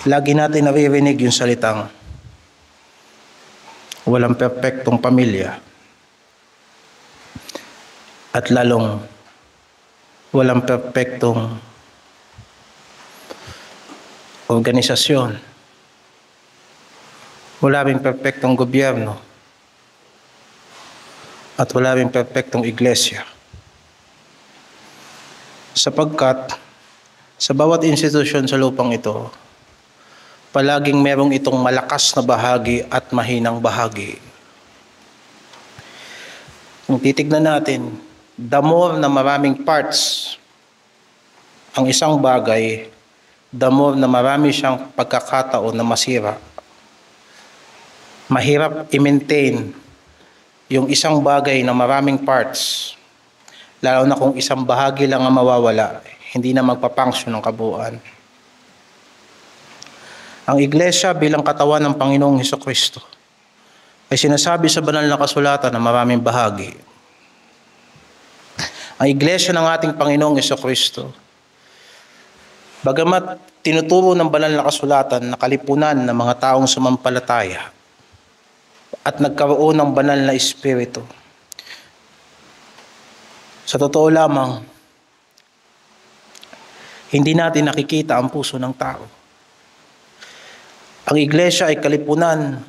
Lagi natin naririnig yung salitang walang perpektong pamilya at lalong walang perpektong organisasyon. Wala ring perpektong gobyerno at wala ring perpektong iglesia. Sapagkat sa bawat institusyon sa lupang ito, palaging merong itong malakas na bahagi at mahinang bahagi. Kung titignan natin, the more na maraming parts ang isang bagay, the more na marami siyang pagkakataon na masira. Mahirap i-maintain yung isang bagay na maraming parts, lalo na kung isang bahagi lang ang mawawala, hindi na magpapunction ng kabuuan. Ang iglesia bilang katawan ng Panginoong Hesukristo ay sinasabi sa banal na kasulatan na maraming bahagi. Ang iglesia ng ating Panginoong Hesukristo, bagamat tinuturo ng banal na kasulatan na kalipunan ng mga taong sumampalataya at nagkaroon ng banal na espiritu, sa totoo lamang, hindi natin nakikita ang puso ng tao. Ang iglesia ay kalipunan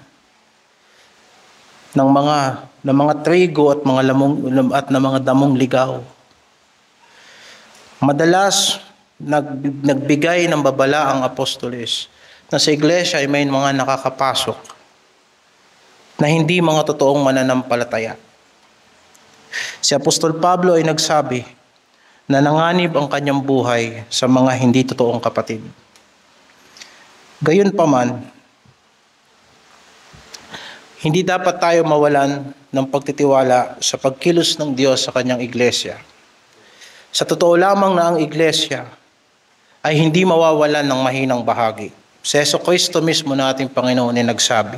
ng mga trigo at mga damong ligaw. Madalas nagbigay ng babala ang apostoles na sa iglesia ay may mga nakakapasok na hindi mga totoong mananampalataya. Si Apostol Pablo ay nagsabi na nanganib ang kanyang buhay sa mga hindi totoong kapatid. Gayunpaman, hindi dapat tayo mawalan ng pagtitiwala sa pagkilos ng Diyos sa kanyang iglesia. Sa totoo lamang na ang iglesia ay hindi mawawalan ng mahinang bahagi. Si Jesucristo mismo na ating Panginoon ay nagsabi,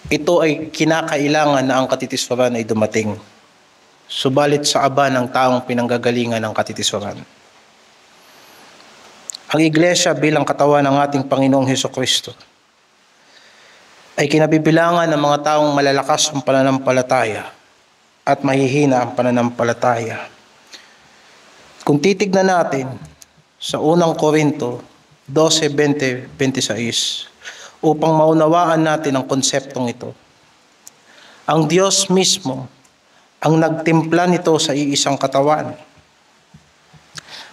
ito ay kinakailangan na ang katitiswaran ay dumating. Subalit sa aba ng taong pinanggagalingan ng katitiswaran. Ang iglesia bilang katawan ng ating Panginoong Hesukristo ay kinabibilangan ng mga taong malalakas ang pananampalataya at mahihina ang pananampalataya. Kung titignan natin sa unang Korinto 12:20-26 upang maunawaan natin ang konseptong ito, ang Diyos mismo ang nagtimpla nito sa iisang katawan.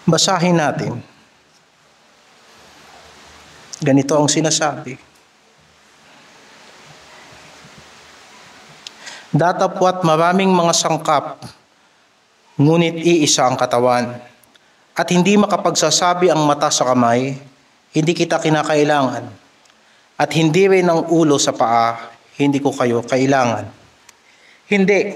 Basahin natin. Ganito ang sinasabi. Datapwat maraming mga sangkap, ngunit iisa ang katawan. At hindi makapagsasabi ang mata sa kamay, hindi kita kinakailangan. At hindi rin ang ulo sa paa, hindi ko kayo kailangan. Hindi,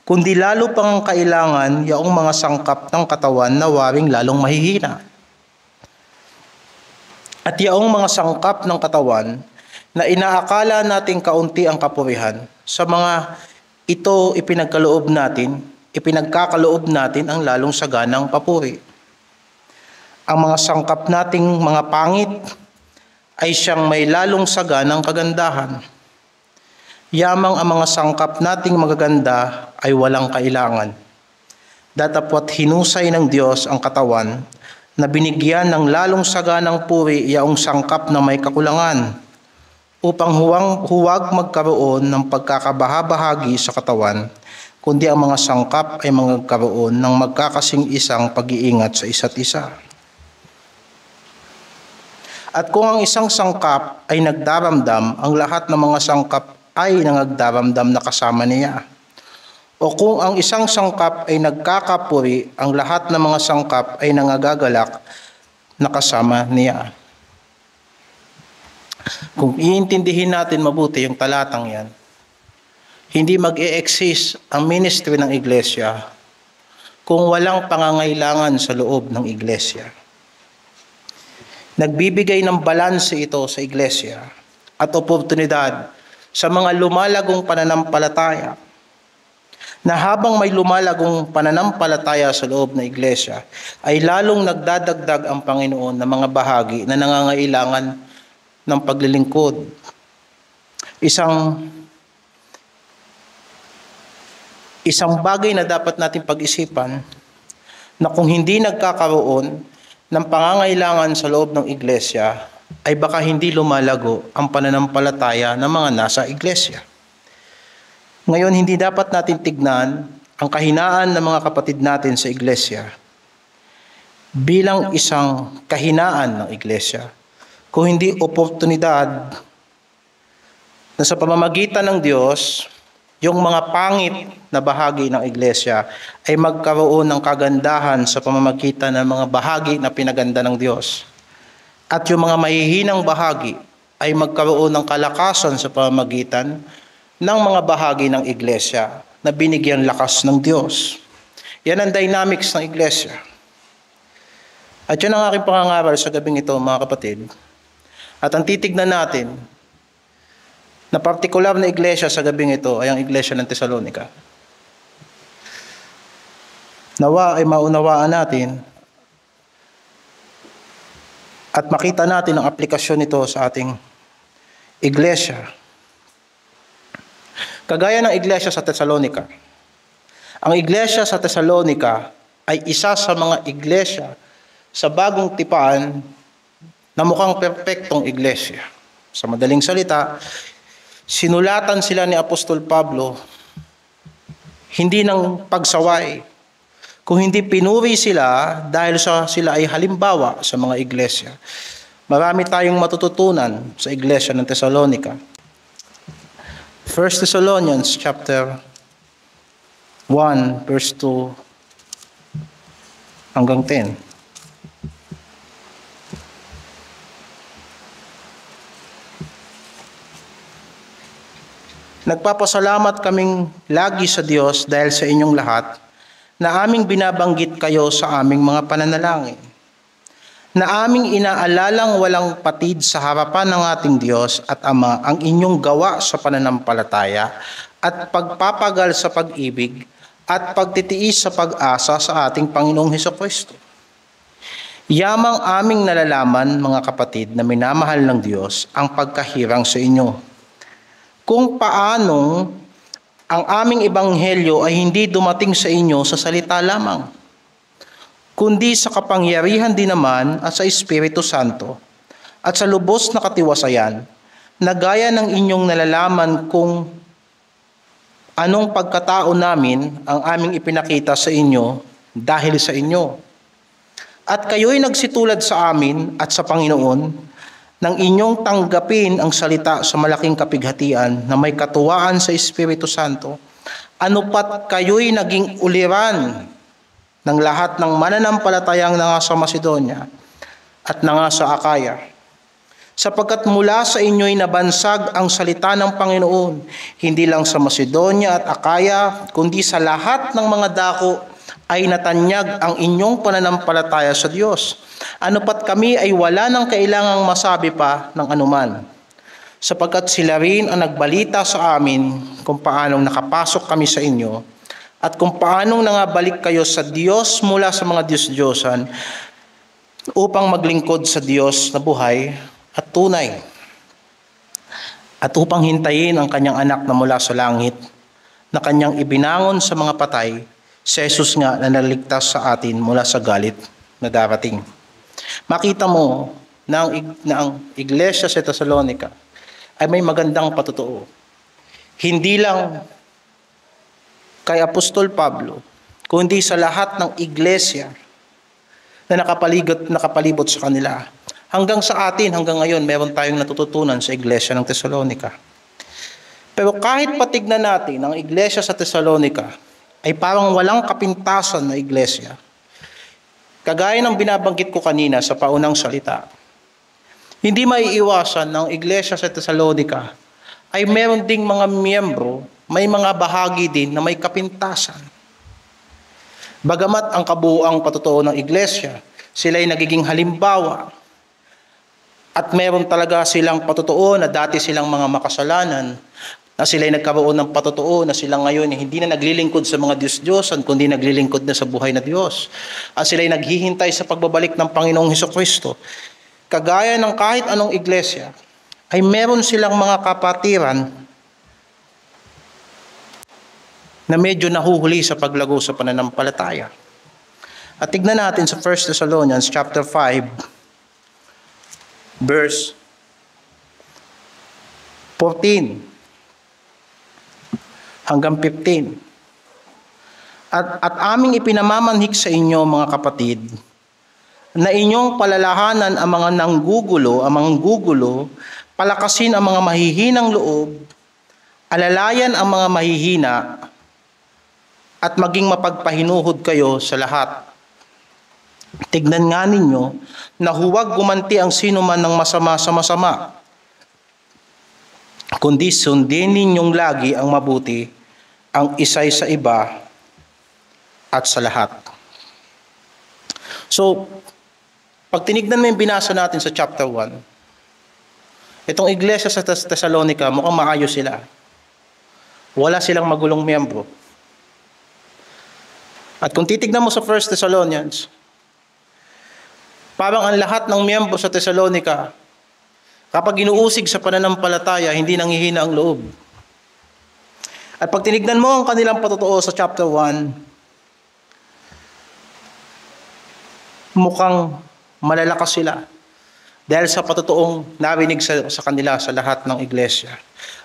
kundi lalo pang kailangan yaong mga sangkap ng katawan na waring lalong mahihina. At yaong mga sangkap ng katawan na inaakala nating kaunti ang kapurihan, sa mga ito ipinagkakaloob natin ang lalong saganang papuri. Ang mga sangkap nating mga pangit ay siyang may lalong saganang kagandahan. Yamang ang mga sangkap nating magaganda ay walang kailangan. Datapwat hinusay ng Diyos ang katawan na binigyan ng lalong saganang puri yaong sangkap na may kakulangan, upang huwag magkaroon ng pagkakabahabahagi sa katawan, kundi ang mga sangkap ay magkaroon ng magkakasing-isang pag-iingat sa isa't isa. At kung ang isang sangkap ay nagdaramdam, ang lahat ng mga sangkap ay nagdaramdam na kasama niya. O kung ang isang sangkap ay nagkakapuri, ang lahat ng mga sangkap ay nangagagalak na kasama niya. Kung iintindihin natin mabuti yung talatang yan, hindi mag-e-exist ang ministry ng iglesia kung walang pangangailangan sa loob ng iglesia. Nagbibigay ng balanse ito sa iglesia at oportunidad sa mga lumalagong pananampalataya na habang may lumalagong pananampalataya sa loob ng iglesia, ay lalong nagdadagdag ang Panginoon ng mga bahagi na nangangailangan ng paglilingkod. Isang bagay na dapat natin pag-isipan, na kung hindi nagkakaroon ng pangangailangan sa loob ng iglesia, ay baka hindi lumalago ang pananampalataya ng mga nasa iglesia. Ngayon, hindi dapat natin tignan ang kahinaan ng mga kapatid natin sa iglesia bilang isang kahinaan ng iglesia, kung hindi oportunidad na sa pamamagitan ng Diyos, yung mga pangit na bahagi ng iglesia ay magkaroon ng kagandahan sa pamamagitan ng mga bahagi na pinaganda ng Diyos. At yung mga mahihinang bahagi ay magkaroon ng kalakasan sa pamamagitan ng mga bahagi ng iglesia na binigyan lakas ng Diyos. Yan ang dynamics ng iglesia. At yan ang aking pangangaral sa gabing ito, mga kapatid. At ang titignan natin na partikular na iglesia sa gabing ito ay ang iglesia ng Tesalonica. Nawa ay maunawaan natin at makita natin ang aplikasyon nito sa ating iglesia. Kagaya ng iglesia sa Tesalonica. Ang iglesia sa Tesalonica ay isa sa mga iglesia sa bagong tipan na mukhang perpektong iglesia. Sa madaling salita, sinulatan sila ni Apostol Pablo hindi ng pagsaway, kung hindi pinuri sila dahil sila ay halimbawa sa mga iglesia. Marami tayong matututunan sa iglesia ng Tesalonica. 1 Thessalonians chapter 1 verse 2 hanggang 10. Nagpapasalamat kaming lagi sa Diyos dahil sa inyong lahat na aming binabanggit kayo sa aming mga pananalangin, na aming inaalalang walang patid sa harapan ng ating Diyos at Ama ang inyong gawa sa pananampalataya at pagpapagal sa pag-ibig at pagtitiis sa pag-asa sa ating Panginoong Hesukristo. Yamang aming nalalaman, mga kapatid, na minamahal ng Diyos ang pagkahirang sa inyo, kung paanong ang aming ebanghelyo ay hindi dumating sa inyo sa salita lamang, kundi sa kapangyarihan din naman at sa Espiritu Santo at sa lubos na katiwasayan, na gaya ng inyong nalalaman kung anong pagkatao namin ang aming ipinakita sa inyo dahil sa inyo. At kayo'y nagsitulad sa amin at sa Panginoon nang inyong tanggapin ang salita sa malaking kapighatian na may katuwaan sa Espiritu Santo, ano pat kayo'y naging uliran ng lahat ng mananampalatayang nga sa Macedonia at nga sa Akaya. Sapagkat mula sa inyo'y nabansag ang salita ng Panginoon, hindi lang sa Macedonia at Akaya, kundi sa lahat ng mga dako ay natanyag ang inyong pananampalataya sa Diyos. Ano pat kami ay wala nang kailangang masabi pa ng anuman, sapagkat sila rin ang nagbalita sa amin kung paanong nakapasok kami sa inyo at kung paanong nangabalik kayo sa Diyos mula sa mga Diyos-Diyosan upang maglingkod sa Diyos na buhay at tunay, at upang hintayin ang kanyang anak na mula sa langit na kanyang ibinangon sa mga patay, si Jesus nga na naligtas sa atin mula sa galit na darating. Makita mo na ang iglesia sa Tesalonica ay may magandang patutuo. Hindi lang kay Apostol Pablo, kundi sa lahat ng iglesia na nakapalibot sa kanila. Hanggang sa atin, hanggang ngayon, meron tayong natututunan sa iglesia ng Tesalonica. Pero kahit patignan natin ang iglesia sa Tesalonica ay parang walang kapintasan na iglesia, kagaya ng binabanggit ko kanina sa paunang salita, hindi maiiwasan ng iglesia sa Tesalonica ay meron ding mga miyembro, may mga bahagi din na may kapintasan. Bagamat ang kabuuang patutuo ng iglesia, sila ay nagiging halimbawa at meron talaga silang patutuo na dati silang mga makasalanan, na sila'y nagkaroon ng patotoo na sila ngayon hindi na naglilingkod sa mga Diyos-Diyosan, kundi naglilingkod na sa buhay na Diyos. At sila'y naghihintay sa pagbabalik ng Panginoong Hesukristo. Kagaya ng kahit anong iglesia, ay meron silang mga kapatiran na medyo nahuhuli sa paglago sa pananampalataya. At tignan natin sa 1 Thessalonians chapter 5, verse 14 hanggang 15. At aming ipinamamanhik sa inyo, mga kapatid, na inyong palalahanan ang mga nanggugulo, palakasin ang mga mahihinang loob, alalayan ang mga mahihina, at maging mapagpahinuhod kayo sa lahat. Tignan nga ninyo na huwag gumanti ang sino man ng masama sa masama, kundi sundin ninyong lagi ang mabuti, ang isay sa iba at sa lahat. So, pag tinignan mo yung binasa natin sa chapter 1, itong iglesia sa Thessalonica, mukhang maayos sila. Wala silang magulong miyembro. At kung titignan mo sa 1 Thessalonians, parang ang lahat ng miyembro sa Thessalonica, kapag inuusig sa pananampalataya, hindi nanghihina ang loob. At pag tinignan mo ang kanilang patotoo sa chapter 1, mukhang malalakas sila dahil sa patotoong narinig sa kanila sa lahat ng iglesia.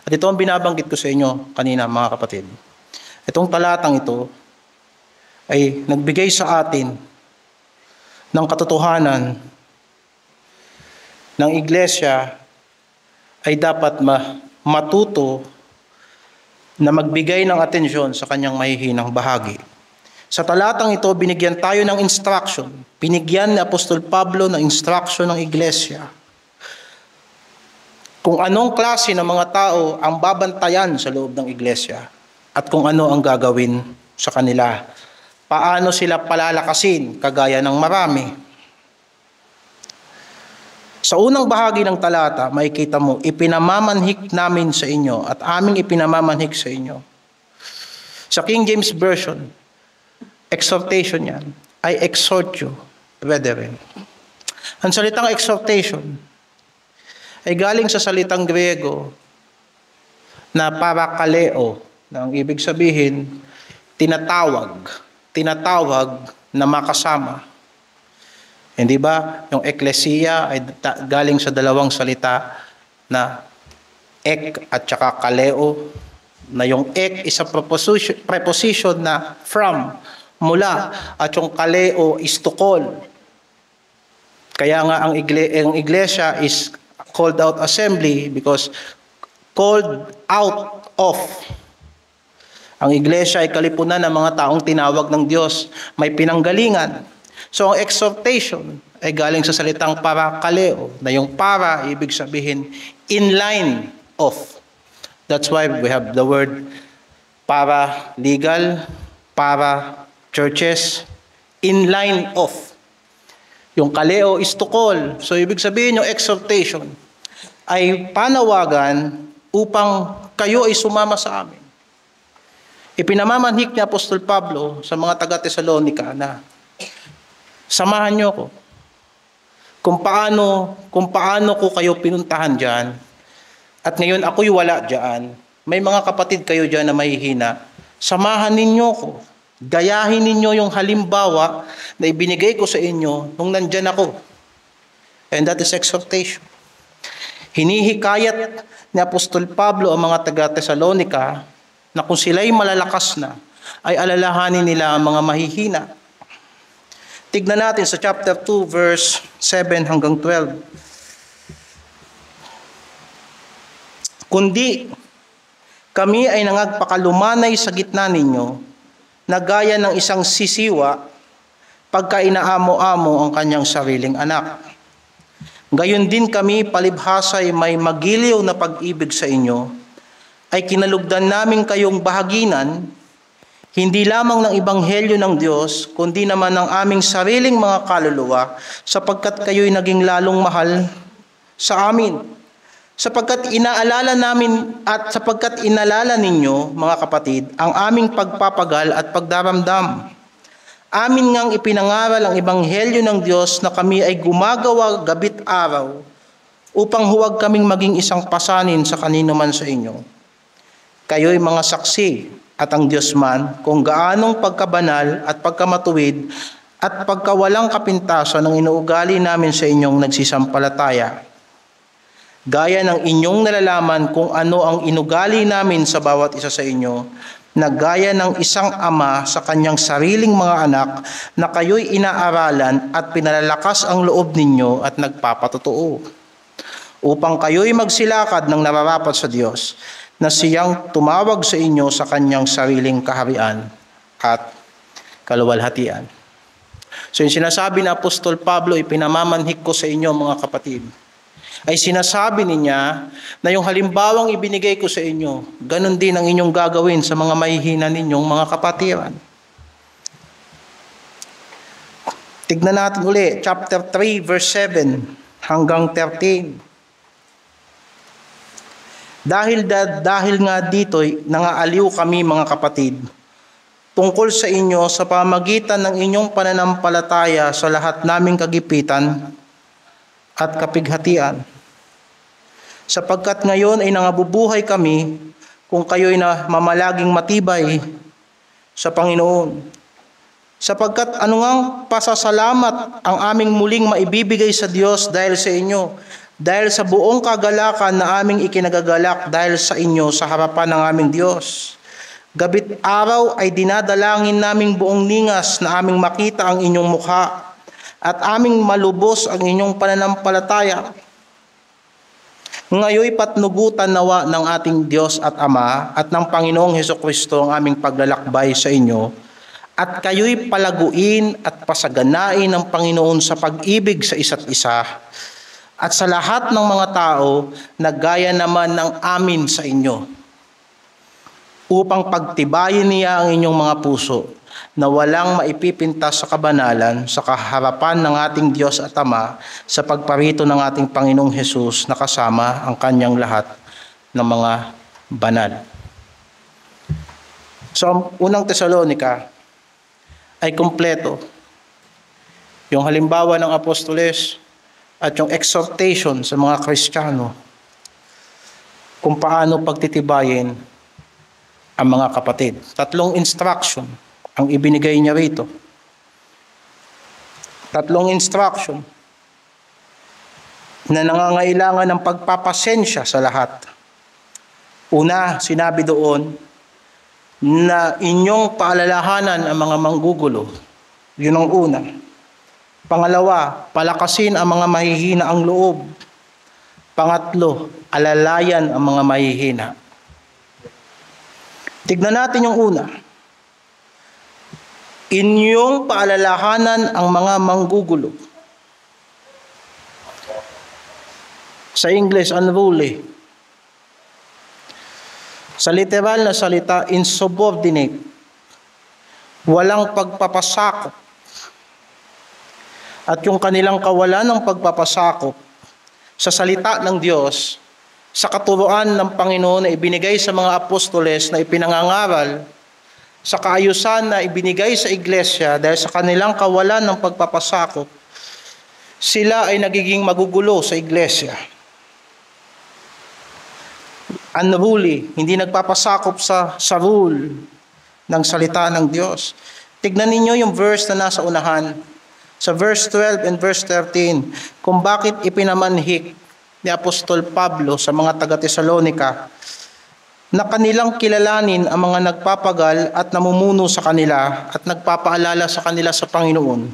At ito ang binabanggit ko sa inyo kanina, mga kapatid. Itong talatang ito ay nagbigay sa atin ng katotohanan ng iglesia ay dapat matuto na magbigay ng atensyon sa kanyang mahihinang bahagi. Sa talatang ito, binigyan tayo ng instruction. Binigyan ni Apostol Pablo ng instruction ng iglesia. Kung anong klase ng mga tao ang babantayan sa loob ng iglesia at kung ano ang gagawin sa kanila. Paano sila palalakasin kagaya ng marami. Sa unang bahagi ng talata, makikita mo, ipinamamanhik namin sa inyo at aming ipinamamanhik sa inyo. Sa King James Version, exhortation yan. I exhort you, brethren. Ang salitang exhortation ay galing sa salitang Griego na parakaleo, na ang ibig sabihin, tinatawag na makasama. Hindi ba? Yung ekklesia ay galing sa dalawang salita na ek at saka kaleo, na yung ek is a preposition na from, mula, at yung kaleo is to call. Kaya nga ang iglesia is called out assembly because called out of. Ang iglesia ay kalipunan ng mga taong tinawag ng Diyos, may pinanggalingan. So, ang exhortation ay galing sa salitang parakaleo, na yung para, ibig sabihin, in line of. That's why we have the word para legal, para churches, in line of. Yung kaleo is to call. So, ibig sabihin yung exhortation ay panawagan upang kayo ay sumama sa amin. Ipinamamanhik ni Apostol Pablo sa mga taga-Thessalonica na samahan niyo ko. Kung paano ko kayo pinuntahan diyan. At ngayon ako'y wala diyan. May mga kapatid kayo diyan na mahihina. Samahan ninyo ko. Gayahin ninyo yung halimbawa na ibinigay ko sa inyo nung nandiyan ako. And that is exhortation. Hinihikayat ni Apostol Pablo ang mga taga-Thessalonica na kung sila'y malalakas na, ay alalahanin nila ang mga mahihina. Tignan natin sa chapter 2, verse 7 hanggang 12. Kundi kami ay nangagpakalumanay sa gitna ninyo, na gaya ng isang sisiwa pagka inaamo-amo ang kanyang sariling anak. Gayon din kami, palibhasa'y may magiliw na pag-ibig sa inyo, ay kinalugdan namin kayong bahaginan, hindi lamang ng ebanghelyo ng Diyos, kundi naman ng aming sariling mga kaluluwa, sapagkat kayo'y naging lalong mahal sa amin. Sapagkat inaalala ninyo, mga kapatid, ang aming pagpapagal at pagdaramdam. Amin ngang ipinangaral ang ebanghelyo ng Diyos na kami ay gumagawa gabit araw upang huwag kaming maging isang pasanin sa kanino man sa inyo. Kayo'y mga saksi at ang Diyos man kung gaanong pagkabanal at pagkamatuwid at pagkawalang kapintasan ang inuugali namin sa inyong nagsisampalataya. Gaya ng inyong nalalaman kung ano ang inugali namin sa bawat isa sa inyo, na gaya ng isang ama sa kanyang sariling mga anak, na kayo'y inaaralan at pinalalakas ang loob ninyo at nagpapatotoo, upang kayo'y magsilakad ng nararapat sa Diyos, na siyang tumawag sa inyo sa kanyang sariling kaharian at kaluwalhatian. So yung sinasabi na Apostol Pablo, ipinamamanhik ko sa inyo, mga kapatid, ay sinasabi niya na yung halimbawang ibinigay ko sa inyo, ganun din ang inyong gagawin sa mga mahihina ninyong mga kapatiran. Tignan natin uli, chapter 3, verse 7 hanggang 13. Dahil nga dito, nangaaliw kami, mga kapatid, tungkol sa inyo sa pamagitan ng inyong pananampalataya sa lahat naming kagipitan at kapighatian. Sapagkat ngayon ay nangabubuhay kami kung kayo'y na mamalaging matibay sa Panginoon. Sapagkat anungang pasasalamat ang aming muling maibibigay sa Diyos dahil sa inyo, dahil sa buong kagalakan na aming ikinagagalak dahil sa inyo sa harapan ng aming Diyos. Gabit araw ay dinadalangin naming buong ningas na aming makita ang inyong mukha at aming malubos ang inyong pananampalataya. Ngayoy patnugutan nawa ng ating Diyos at Ama at ng Panginoong Hesukristo ang aming paglalakbay sa inyo, at kayo'y palaguin at pasaganain ng Panginoon sa pag-ibig sa isa't isa at sa lahat ng mga tao na gaya naman ng amin sa inyo, upang pagtibayin niya ang inyong mga puso na walang maipipintas sa kabanalan sa kaharapan ng ating Diyos at Ama sa pagparito ng ating Panginoong Hesus na kasama ang kanyang lahat ng mga banal. So, ang unang Tesalonika ay kumpleto. Yung halimbawa ng apostoles at yung exhortation sa mga Kristiyano kung paano pagtitibayin ang mga kapatid. 3 instruction ang ibinigay niya rito. 3 instruction na nangangailangan ng pagpapasensya sa lahat. Una, sinabi doon na inyong paalalahanan ang mga manggugulo. Yun ang una. Pangalawa, palakasin ang mga mahihina ang loob. Pangatlo, alalayan ang mga mahihina. Tignan natin yung una. Inyong paalalahanan ang mga manggugulo. Sa English, unruly. Sa literal na salita, insubordinate. Walang pagpapasakop. At yung kanilang kawalan ng pagpapasakop sa salita ng Diyos, sa katuruan ng Panginoon na ibinigay sa mga apostoles na ipinangangaral, sa kaayusan na ibinigay sa iglesia dahil sa kanilang kawalan ng pagpapasakop, sila ay nagiging magugulo sa iglesia. Unruly, hindi nagpapasakop sa rule ng salita ng Diyos. Tignan ninyo yung verse na nasa unahan, sa verse 12 and verse 13, kung bakit ipinamanhik ni Apostol Pablo sa mga taga-Tesalonika na kanilang kilalanin ang mga nagpapagal at namumuno sa kanila at nagpapaalala sa kanila sa Panginoon.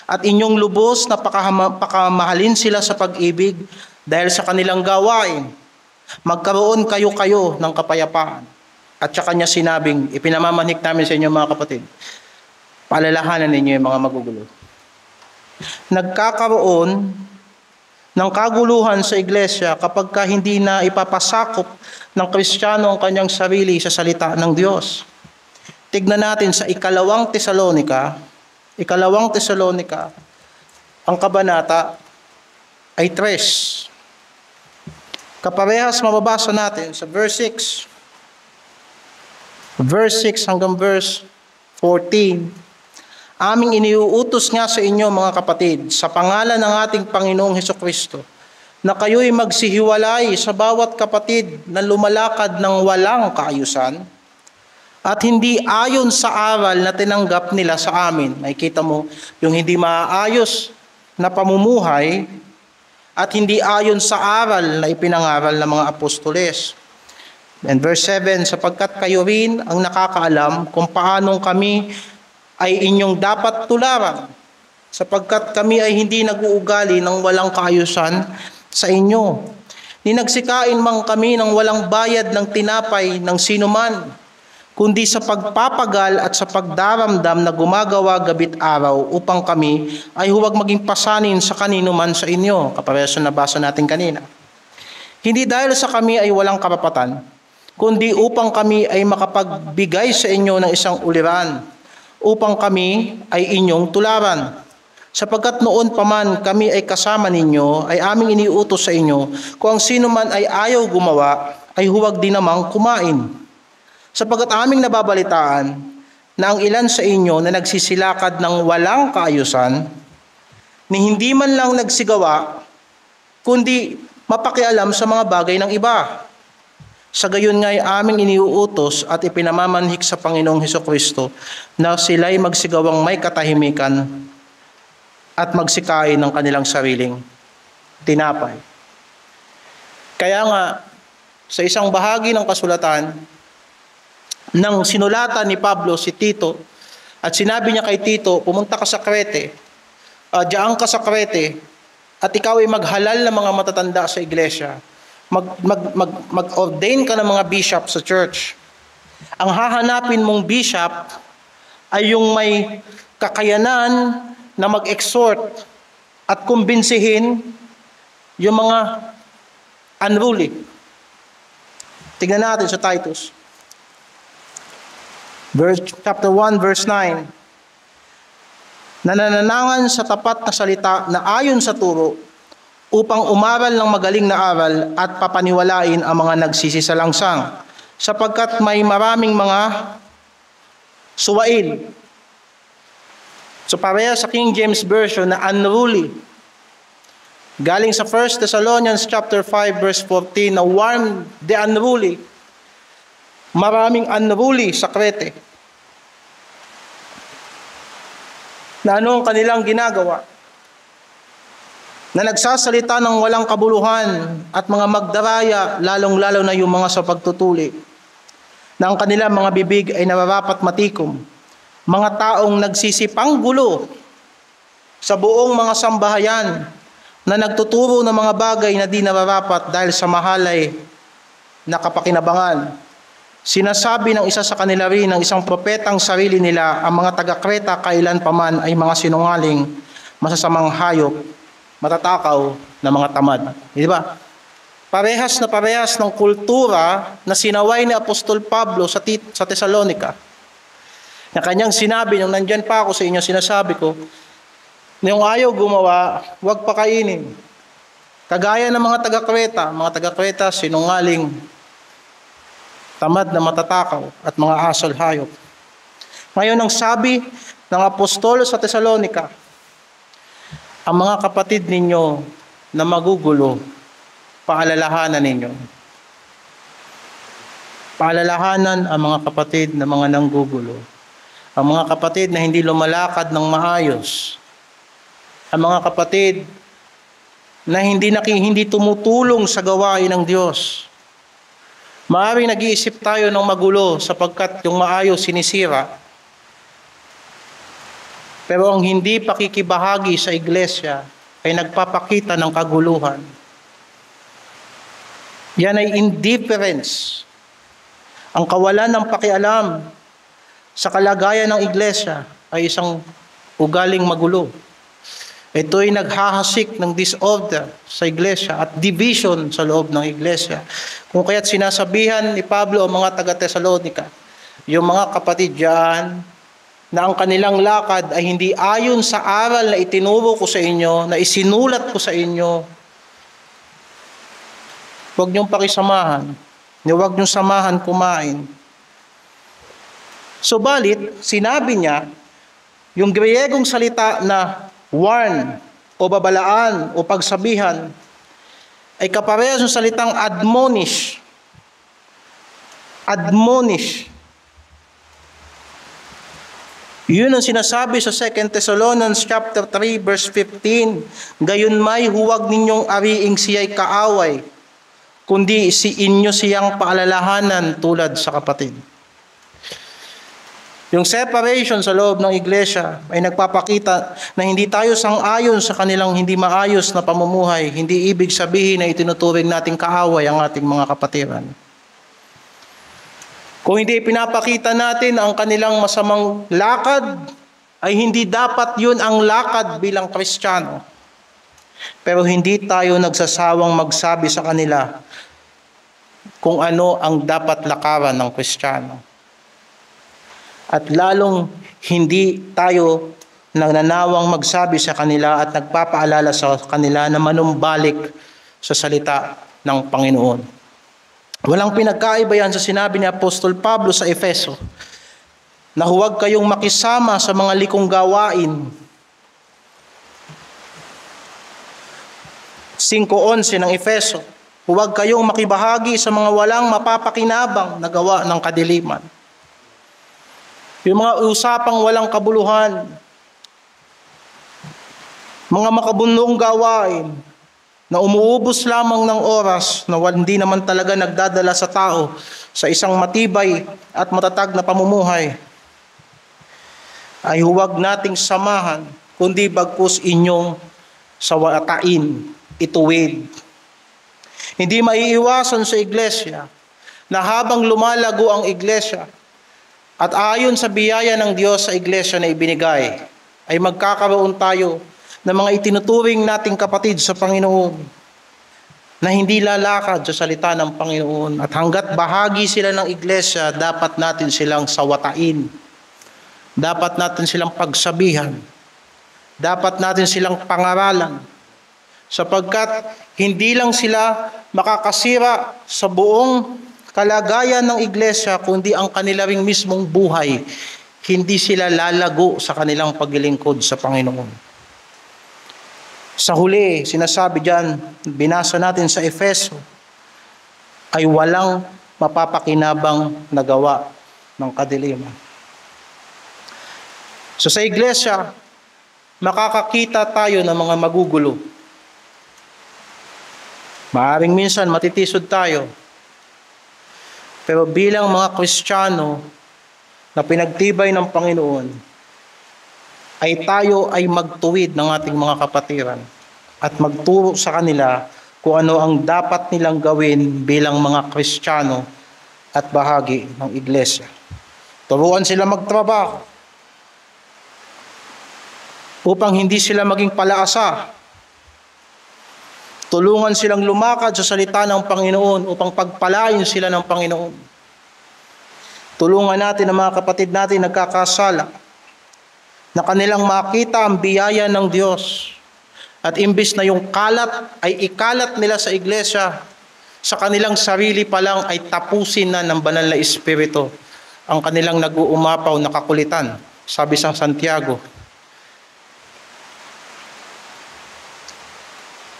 At inyong lubos na pakamahalin sila sa pag-ibig dahil sa kanilang gawain. Magkaroon kayo ng kapayapaan. At saka niya sinabing, ipinamamanhik namin sa inyo, mga kapatid, paalalahanan ninyo yung mga magugulo. Nagkakaroon ng kaguluhan sa iglesia kapag hindi na ipapasakop ng Kristiyano ang kanyang sarili sa salita ng Diyos. Tignan natin sa ikalawang Tesalonika, ang kabanata ay 3. Kaparehas mababasa natin sa verse 6. Verse 6 hanggang verse 14. Aming iniuutos nga sa inyo mga kapatid, sa pangalan ng ating Panginoong Hesukristo, na kayo'y magsihiwalay sa bawat kapatid na lumalakad ng walang kaayusan at hindi ayon sa aral na tinanggap nila sa amin. Nakikita mo yung hindi maayos na pamumuhay at hindi ayon sa aral na ipinangaral ng mga apostoles. And verse 7, sapagkat kayo rin ang nakakaalam kung paanong kami ay inyong dapat tularan, sapagkat kami ay hindi nag-uugali ng walang kaayusan sa inyo. Ninagsikain man kami ng walang bayad ng tinapay ng sinuman, kundi sa pagpapagal at sa pagdaramdam na gumagawa gabit araw upang kami ay huwag maging pasanin sa kanino man sa inyo. Kaparehas na nabasa natin kanina. Hindi dahil sa kami ay walang karapatan, kundi upang kami ay makapagbigay sa inyo ng isang uliran, upang kami ay inyong tularan. Sapagkat noon pa man kami ay kasama ninyo, ay aming iniutos sa inyo, kung ang sino man ay ayaw gumawa, ay huwag din namang kumain. Sapagkat aming nababalitaan na ang ilan sa inyo na nagsisilakad ng walang kaayusan, ni hindi man lang nagsigawa, kundi mapakialam sa mga bagay ng iba. Sa gayon nga'y aming iniuutos at ipinamamanhik sa Panginoong Hesukristo na sila'y magsigawang may katahimikan at magsikain ng kanilang sariling tinapay. Kaya nga, sa isang bahagi ng kasulatan, nang sinulatan ni Pablo si Tito, at sinabi niya kay Tito, pumunta ka sa Crete, diyaan ka sa Crete, at ikaw ay maghalal ng mga matatanda sa iglesia. Mag-ordain ka ng mga bishop sa church. Ang hahanapin mong bishop ay yung may kakayanan na mag-exhort at kumbinsihin yung mga unruly. Tignan natin sa Titus. Chapter 1, verse 9. Nanananangan sa tapat na salita na ayon sa turo, upang umaral ng magaling na aral at papaniwalain ang mga nagsisisalangsang, sapagkat may maraming mga suwail. So pareha sa King James Version na unruly. Galing sa 1 Thessalonians chapter 5 verse 14 na warn the unruly. Maraming unruly sa Crete. Na ano ang kanilang ginagawa? Na nagsasalita ng walang kabuluhan at mga magdaraya, lalong-lalo na yung mga sa pagtutuli, na ang kanilang mga bibig ay nararapat matikom, mga taong nagsisipang gulo sa buong mga sambahayan, na nagtuturo ng mga bagay na di nararapat dahil sa mahalay na kapakinabangan. Sinasabi ng isa sa kanila rin ng isang propetang sarili nila, ang mga taga-Kreta kailan paman ay mga sinungaling, masasamang hayop, matatakaw na mga tamad. Di ba? Parehas ng kultura na sinaway ni Apostol Pablo sa Thessalonica. Na kanyang sinabi, nung nandyan pa ako sa inyo, sinasabi ko, yung ayaw gumawa, huwag pakainin. Kagaya ng mga taga-Kreta, sinungaling, tamad na matatakaw, at mga asal hayop. Ngayon, ang sabi ng Apostol sa Thessalonica, ang mga kapatid ninyo na magugulo, paalalahanan ninyo. Paalalahanan ang mga kapatid na mga nanggugulo. Ang mga kapatid na hindi lumalakad ng maayos. Ang mga kapatid na hindi tumutulong sa gawain ng Diyos. Maaaring nag-iisip tayo ng magulo sapagkat yung maayos sinisira. Pero ang hindi pakikibahagi sa iglesia ay nagpapakita ng kaguluhan. Yan ay indifference. Ang kawalan ng pakialam sa kalagayan ng iglesia ay isang ugaling magulo. Ito ay naghahasik ng disorder sa iglesia at division sa loob ng iglesia. Kung kaya't sinasabihan ni Pablo ang mga taga-Thessalonica, yung mga kapatid diyan, na ang kanilang lakad ay hindi ayon sa aral na itinuro ko sa inyo, na isinulat ko sa inyo, Huwag niyong pakisamahan. Huwag niyong samahan kumain. Subalit, sinabi niya, yung Griyegong salita na warn o babalaan o pagsabihan ay kaparehas ng salitang admonish. Admonish. Yun ang sinasabi sa 2 Thessalonians chapter 3 verse 15. Gayunmay huwag ninyong ariing siya'y kaaway, kundi si inyo siyang paalalahanan tulad sa kapatid. Yung separation sa loob ng iglesia ay nagpapakita na hindi tayo sang-ayon sa kanilang hindi maayos na pamumuhay. Hindi ibig sabihin na itinuturing nating kaaway ang ating mga kapatiran. Kung hindi pinapakita natin ang kanilang masamang lakad, ay hindi dapat yun ang lakad bilang Kristiyano. Pero hindi tayo nagsasawang magsabi sa kanila kung ano ang dapat lakaran ng Kristiyano. At lalong hindi tayo nagnanawang magsabi sa kanila at nagpapaalala sa kanila na manumbalik sa salita ng Panginoon. Walang pinagkaiba yan sa sinabi ni Apostol Pablo sa Efeso na huwag kayong makisama sa mga likong gawain. 5:11 ng Efeso, huwag kayong makibahagi sa mga walang mapapakinabang na gawa ng kadiliman. Yung mga usapang walang kabuluhan, mga makabunong gawain, na umuubos lamang ng oras na hindi naman talaga nagdadala sa tao sa isang matibay at matatag na pamumuhay, ay huwag nating samahan, kundi bagkus inyong sawatain, ituwid. Hindi maiiwasan sa iglesia na habang lumalago ang iglesia at ayon sa biyaya ng Diyos sa iglesia na ibinigay, ay magkakaroon tayo ng mga itinuturing nating kapatid sa Panginoon na hindi lalakad sa salita ng Panginoon. At hanggat bahagi sila ng iglesia, dapat natin silang sawatain. Dapat natin silang pagsabihan. Dapat natin silang pangaralan. Sapagkat hindi lang sila makakasira sa buong kalagayan ng iglesia, kundi ang kanila ring mismong buhay. Hindi sila lalago sa kanilang paglilingkod sa Panginoon. Sa huli, sinasabi diyan, binasa natin sa Efeso, ay walang mapapakinabang na gawa ng kadiliman. So sa iglesia, makakakita tayo ng mga magugulo. Maaaring minsan matitisod tayo. Pero bilang mga Kristiyano na pinagtibay ng Panginoon, ay tayo ay magtuwid ng ating mga kapatiran at magturo sa kanila kung ano ang dapat nilang gawin bilang mga Kristiyano at bahagi ng iglesia. Turuan sila magtrabaho upang hindi sila maging palaasa. Tulungan silang lumakad sa salita ng Panginoon upang pagpalain sila ng Panginoon. Tulungan natin ang mga kapatid natin nagkakasala na kanilang makita ang biyaya ng Diyos. At imbis na yung kalat ay ikalat nila sa iglesia, sa kanilang sarili pa lang ay tapusin na ng banal na Espiritu ang kanilang nag-uumapaw na kakulitan. Sabi sa Santiago,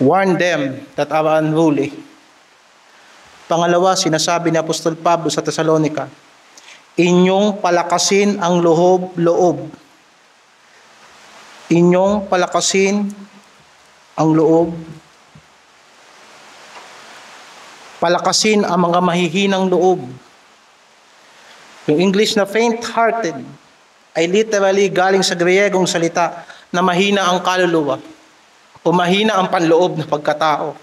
warn them that are unruly. Pangalawa, sinasabi ni Apostol Pablo sa Thessalonica, inyong palakasin ang loob. Inyong palakasin ang loob. Palakasin ang mga mahihinang loob. Yung English na faint-hearted ay literally galing sa Griyegong salita na mahina ang kaluluwa o mahina ang panloob na pagkatao.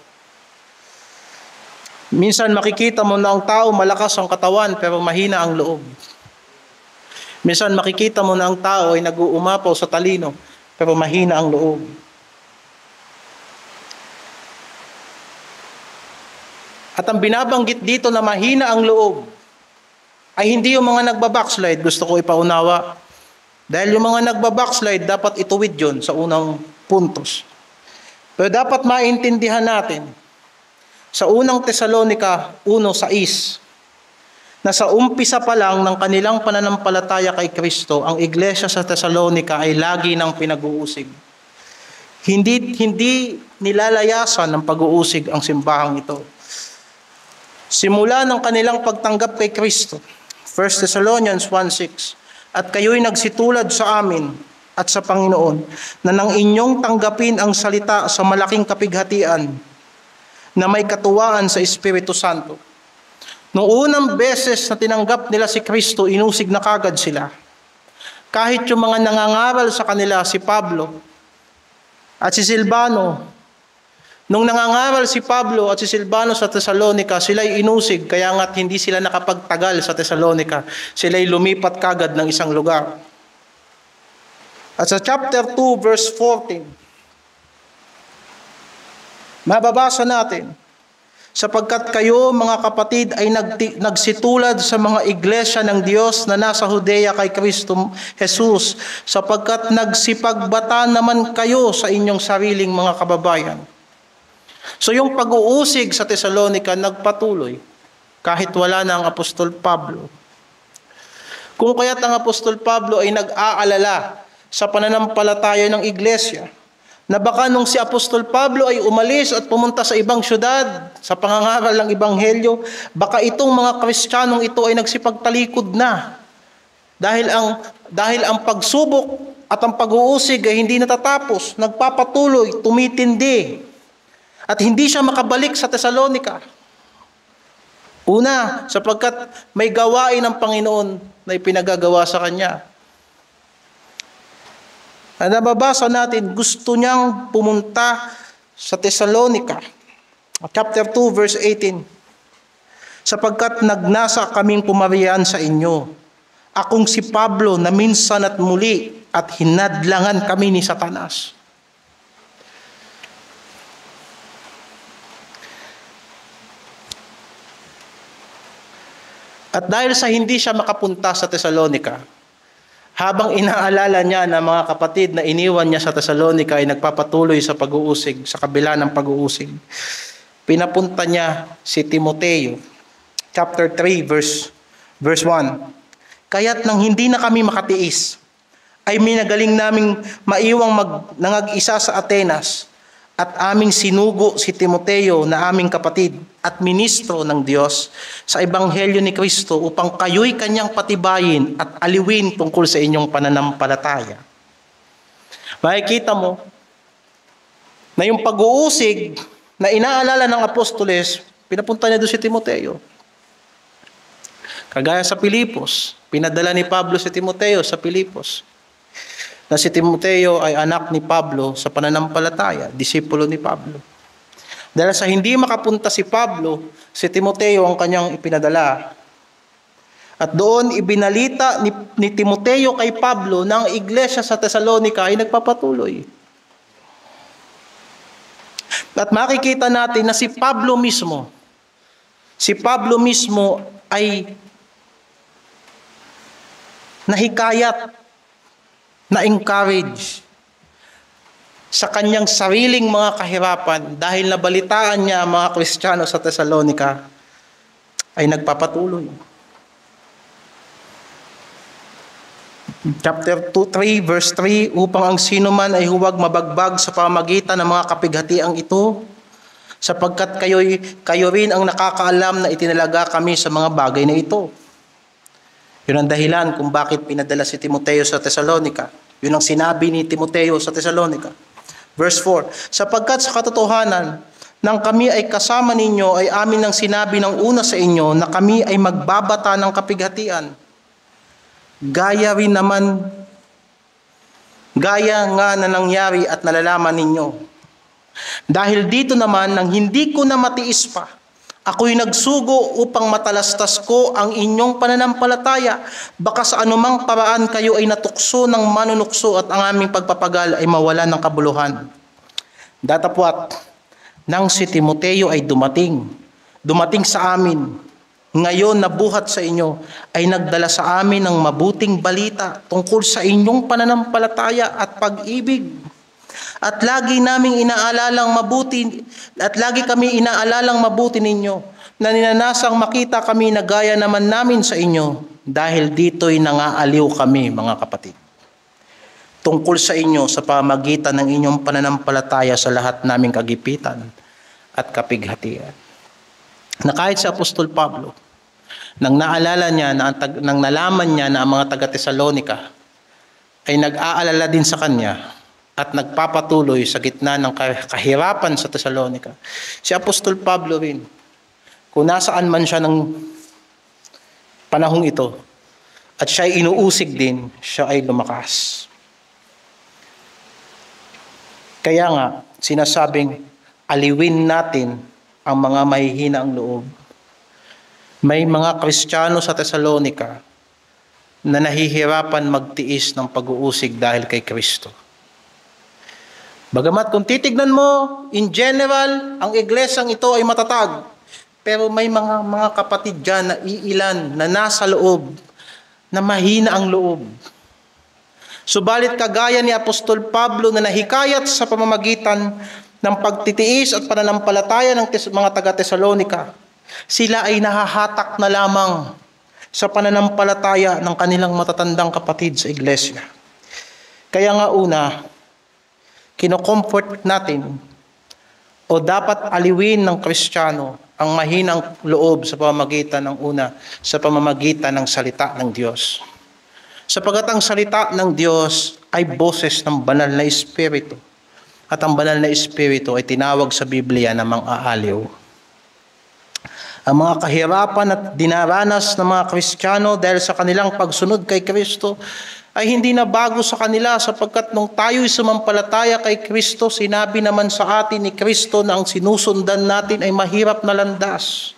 Minsan makikita mo na ang tao malakas ang katawan pero mahina ang loob. Minsan makikita mo na ang tao ay nag-uumapaw sa talino pero mahina ang loob. At ang binabanggit dito na mahina ang loob ay hindi yung mga nagbabackslide, gusto ko ipaunawa. Dahil yung mga nagbabackslide, dapat ituwid yun sa unang puntos. Pero dapat maintindihan natin, sa unang Tesalonica 1:6 na sa umpisa pa lang ng kanilang pananampalataya kay Kristo, ang iglesia sa Tesalonica ay lagi ng pinag-uusig. Hindi nilalayasan ng pag-uusig ang simbahang ito. Simula ng kanilang pagtanggap kay Kristo, 1 Thessalonians 1:6, at kayo'y nagsitulad sa amin at sa Panginoon na nang inyong tanggapin ang salita sa malaking kapighatian na may katuwaan sa Espiritu Santo. Noong unang beses na tinanggap nila si Kristo, inusig na kagad sila. Kahit yung mga nangangaral sa kanila, si Pablo at si Silvano, nung nangangaral si Pablo at si Silvano sa Tesalonica, sila'y inusig, kaya nga't hindi sila nakapagtagal sa Tesalonica. Sila'y lumipat kagad ng isang lugar. At sa chapter 2, verse 14, mababasa natin, sapagkat kayo mga kapatid ay nagsitulad sa mga iglesia ng Diyos na nasa Judea kay Kristo Jesus, sapagkat nagsipagbata naman kayo sa inyong sariling mga kababayan. So yung pag-uusig sa Tesalonica nagpatuloy kahit wala na ang Apostol Pablo. Kung kaya't ang Apostol Pablo ay nag-aalala sa pananampalataya ng iglesia, na baka nung si Apostol Pablo ay umalis at pumunta sa ibang syudad, sa pangangaral ng Ebanghelyo, baka itong mga Kristiyanong ito ay nagsipagtalikod na. Dahil ang pagsubok at ang pag-uusig ay hindi natatapos, nagpapatuloy, tumitindi, at hindi siya makabalik sa Tesalonica. Una, sapagkat may gawain ng Panginoon na ipinagagawa sa kanya. At nababasa natin, gusto niyang pumunta sa Tesalonica. Chapter 2, verse 18. Sapagkat nagnasa kaming pumarian sa inyo, akong si Pablo na minsan at muli at hinadlangan kami ni Satanas. At dahil sa hindi siya makapunta sa Tesalonica, habang inaalala niya na mga kapatid na iniwan niya sa Tesalonica ay nagpapatuloy sa pag-uusig, sa kabila ng pag-uusig, pinapunta niya si Timoteo, chapter 3, verse 1. Kaya't nang hindi na kami makatiis, ay minagaling naming maiwang nangag-isa sa Atenas, at aming sinugo si Timoteo na aming kapatid at ministro ng Diyos sa Ebanghelyo ni Kristo upang kayo'y kanyang patibayin at aliwin tungkol sa inyong pananampalataya. Makikita mo na yung pag-uusig na inaalala ng apostoles, pinapunta niya doon si Timoteo. Kagaya sa Pilipos, pinadala ni Pablo si Timoteo sa Pilipos. Na si Timoteo ay anak ni Pablo sa pananampalataya, disipulo ni Pablo. Dahil sa hindi makapunta si Pablo, si Timoteo ang kanyang ipinadala. At doon ibinalita ni Timoteo kay Pablo na ang iglesia sa Tesalonica ay nagpapatuloy. At makikita natin na si Pablo mismo ay nahikayat, na-encourage sa kanyang sariling mga kahirapan dahil nabalitaan niya ang mga Kristiyano sa Tesalonica ay nagpapatuloy. Chapter 3, verse 3, upang ang sino man ay huwag mabagbag sa pamamagitan ng mga kapighatiang ito, sapagkat kayo rin ang nakakaalam na itinalaga kami sa mga bagay na ito. Yun ang dahilan kung bakit pinadala si Timoteo sa Tesalonica. Yun ang sinabi ni Timoteo sa Tesalonica. Verse 4, sapagkat sa katotohanan, nang kami ay kasama ninyo, ay amin nang sinabi ng una sa inyo na kami ay magbabata ng kapighatian. Gaya nga na nangyari at nalalaman ninyo. Dahil dito naman, nang hindi ko na matiis pa, ako'y nagsugo upang matalastas ko ang inyong pananampalataya. Baka sa anumang paraan kayo ay natukso ng manunukso at ang aming pagpapagal ay mawala ng kabuluhan. Datapwat, nang si Timoteo ay dumating sa amin, ngayon na buhat sa inyo, ay nagdala sa amin ng mabuting balita tungkol sa inyong pananampalataya at pag-ibig. At lagi kami inaalalang mabuti ninyo, na ninanasang makita kami na gaya naman namin sa inyo, dahil dito'y nangaaliw kami, mga kapatid, tungkol sa inyo sa pamamagitan ng inyong pananampalataya sa lahat naming kagipitan at kapighatian. Na kahit si Apostol Pablo, nang nalaman niya na ang mga taga-Tesalonika ay nag-aalala din sa kanya at nagpapatuloy sa gitna ng kahirapan sa Tesalonika, si Apostol Pablo rin, kung nasaan man siya ng panahong ito, at siya ay inuusig din, siya ay lumakas. Kaya nga, sinasabing, aliwin natin ang mga mahihina ang loob. May mga Kristiyano sa Tesalonika na nahihirapan magtiis ng pag-uusig dahil kay Kristo. Bagamat kung titignan mo, in general, ang iglesyang ito ay matatag. Pero may mga kapatid dyan na iilan na nasa loob, na mahina ang loob. Subalit kagaya ni Apostol Pablo na nahikayat sa pamamagitan ng pagtitiis at pananampalataya ng mga taga-Tesalonika, sila ay nahahatak na lamang sa pananampalataya ng kanilang matatandang kapatid sa iglesia. Kaya nga una, kino-comfort natin o dapat aliwin ng Kristiyano ang mahinang loob sa pamamagitan ng salita ng Diyos. Sapagat ang salita ng Diyos ay boses ng banal na Espiritu. At ang banal na Espiritu ay tinawag sa Biblia na mang-aaliw. Ang mga kahirapan at dinaranas ng mga Kristiyano dahil sa kanilang pagsunod kay Kristo ay hindi na bago sa kanila, sapagkat nung tayo'y sumampalataya kay Kristo, sinabi naman sa atin ni Kristo na ang sinusundan natin ay mahirap na landas.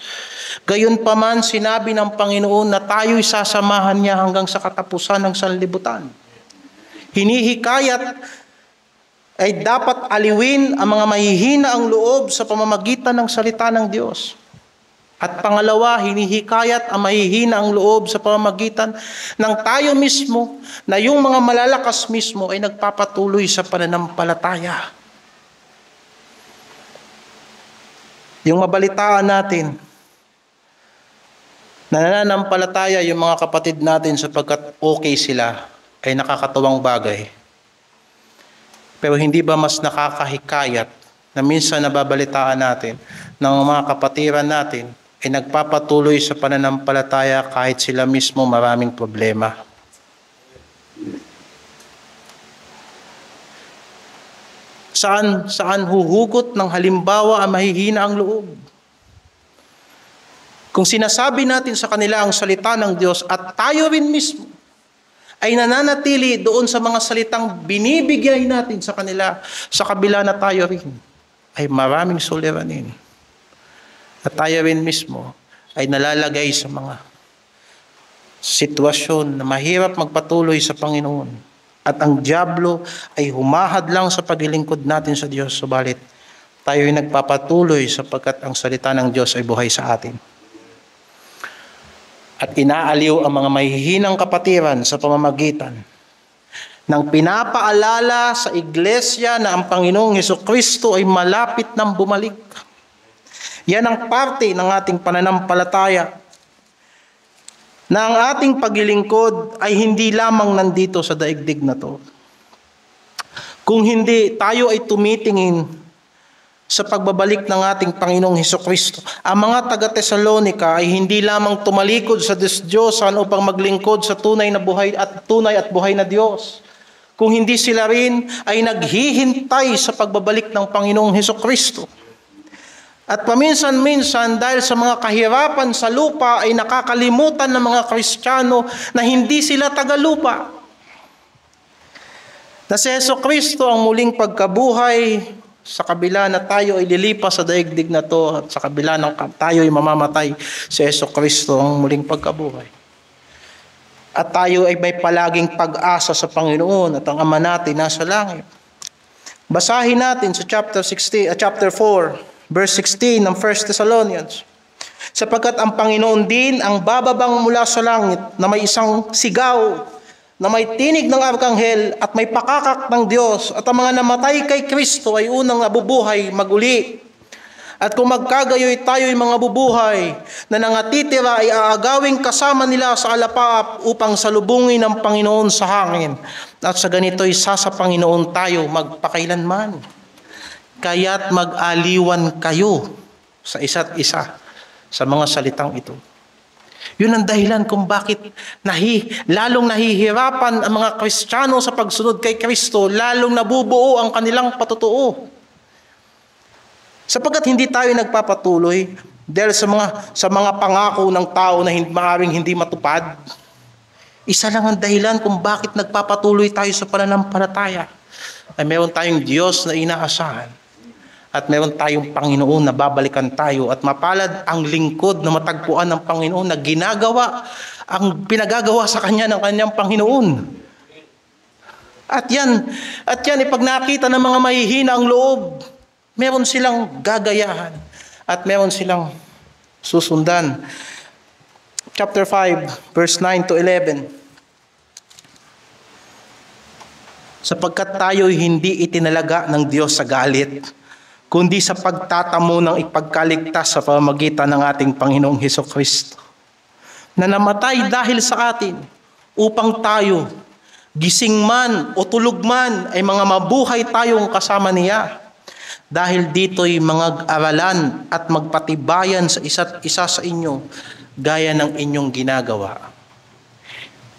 Gayunpaman, sinabi ng Panginoon na tayo'y sasamahan niya hanggang sa katapusan ng sanlibutan. Hinihikayat ay dapat aliwin ang mga mahihina ang loob sa pamamagitan ng salita ng Diyos. At pangalawa, hinihikayat ang mahihina ang loob sa pamamagitan ng tayo mismo, na yung mga malalakas mismo ay nagpapatuloy sa pananampalataya. Yung mabalitaan natin, nananampalataya yung mga kapatid natin sapagkat okay sila, ay nakakatuwang bagay. Pero hindi ba mas nakakahikayat na minsan nababalitaan natin ng mga kapatiran natin ay nagpapatuloy sa pananampalataya kahit sila mismo maraming problema. Saan huhugot ng halimbawa ang mahihina ang loob? Kung sinasabi natin sa kanila ang salita ng Diyos at tayo rin mismo ay nananatili doon sa mga salitang binibigay natin sa kanila, sa kabila na tayo rin ay maraming suliranin. At tayo rin mismo ay nalalagay sa mga sitwasyon na mahirap magpatuloy sa Panginoon. At ang dyablo ay humahad lang sa paglilingkod natin sa Diyos. Subalit tayo ay nagpapatuloy sapagkat ang salita ng Diyos ay buhay sa atin. At inaaliw ang mga mahihinang kapatiran sa pamamagitan ng pinapaalala sa iglesia na ang Panginoong Hesukristo ay malapit nang bumalik. Yan ang parte ng ating pananampalataya, na ang ating paglilingkod ay hindi lamang nandito sa daigdig na to. Kung hindi, tayo ay tumitingin sa pagbabalik ng ating Panginoong Hesukristo. Ang mga taga-Tesalonika ay hindi lamang tumalikod sa Diyos-Diyosan upang maglingkod sa tunay at buhay na Diyos. Kung hindi sila rin ay naghihintay sa pagbabalik ng Panginoong Hesukristo. At paminsan-minsan dahil sa mga kahirapan sa lupa ay nakakalimutan ng mga Kristiyano na hindi sila tagalupa. Na si Hesukristo ang muling pagkabuhay sa kabila na tayo ay lilipas sa daigdig na to, at sa kabila ng tayo ay mamamatay, si Hesukristo ang muling pagkabuhay. At tayo ay may palaging pag-asa sa Panginoon at ang Ama natin nasa langit. Basahin natin sa chapter 4. Verse 16 ng 1 Thessalonians. Sapagkat ang Panginoon din ang bababang mula sa langit na may isang sigaw na may tinig ng arkanghel at may pakakak ng Diyos, at ang mga namatay kay Kristo ay unang nabubuhay maguli. At kung magkagayoy tayo'y mga bubuhay na nangatitira ay aagawing kasama nila sa alapaap upang salubungin ng Panginoon sa hangin. At sa ganito'y sa Panginoon tayo magpakailanman. Kaya't mag-aliwan kayo sa isa't isa sa mga salitang ito. Yun ang dahilan kung bakit lalong nahihirapan ang mga Kristiyano sa pagsunod kay Kristo, lalong nabubuo ang kanilang patutuo. Sapagkat hindi tayo nagpapatuloy dahil sa mga pangako ng tao na maaaring hindi matupad. Isa lang ang dahilan kung bakit nagpapatuloy tayo sa pananampalataya. Ay meron tayong Diyos na inaasahan. At meron tayong Panginoon na babalikan tayo, at mapalad ang lingkod na matagpuan ng Panginoon na ginagawa ang pinagagawa sa kanya ng kanyang Panginoon. At yan pag nakita ng mga mahihina ang loob, meron silang gagayahan at meron silang susundan. Chapter 5, verse 9 to 11. Sapagkat tayo'y hindi itinalaga ng Diyos sa galit, kundi sa pagtatamo ng ipagkaligtas sa pamamagitan ng ating Panginoong Hesukristo, na namatay dahil sa atin, upang tayo, gising man o tulog man, ay mga mabuhay tayong kasama niya. Dahil dito'y mga aralan at magpatibayan sa isa't isa sa inyo, gaya ng inyong ginagawa.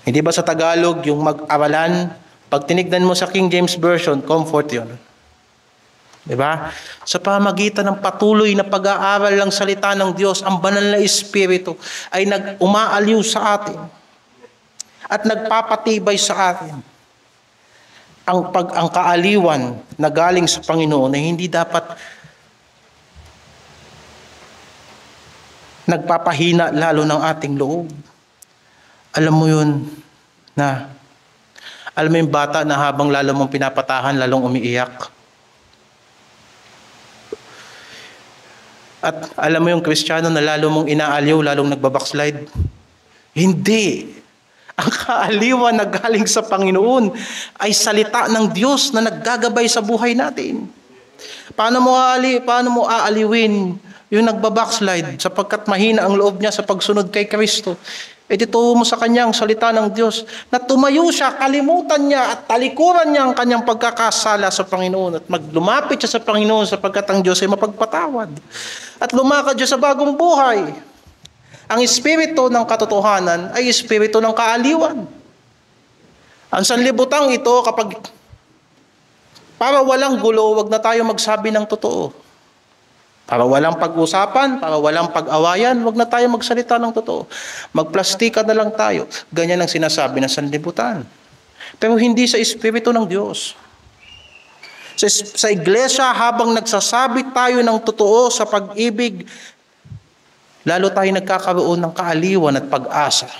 Hindi ba sa Tagalog yung mag-aralan? Pag tinignan mo sa King James Version, comfort yun. Diba? Sa pamagitan ng patuloy na pag-aaral ng salita ng Diyos, ang banal na Espiritu ay umaaliw sa atin at nagpapatibay sa atin. Ang kaaliwan na galing sa Panginoon ay hindi dapat nagpapahina lalo ng ating loob. Alam mo yun na, alam mo yung bata na habang lalo mong pinapatahan, lalong umiiyak. At alam mo yung Kristiyano na lalo mong inaaliw, lalong nagbabackslide. Hindi. Ang kaaliwan na galing sa Panginoon ay salita ng Diyos na naggagabay sa buhay natin. Paano mo aaliwin yung nagbabackslide sapagkat mahina ang loob niya sa pagsunod kay Kristo? E dituho mo sa kanyang salita ng Diyos na tumayo siya, kalimutan niya at talikuran niya ang kanyang pagkakasala sa Panginoon at maglumapit siya sa Panginoon sapagkat ang Diyos ay mapagpatawad. At lumakad siya sa bagong buhay. Ang espiritu ng katotohanan ay espiritu ng kaaliwan. Ang sanlibutang ito, para walang gulo, wag na tayo magsabi ng totoo. Para walang pag-usapan, para walang pag-awayan, wag na tayo magsalita ng totoo. Magplastika na lang tayo. Ganyan ang sinasabi ng sanlibutan. Pero hindi sa espiritu ng Diyos. Sa iglesia, habang nagsasabi tayo ng totoo sa pag-ibig, lalo tayo nagkakaroon ng kaaliwan at pag-asa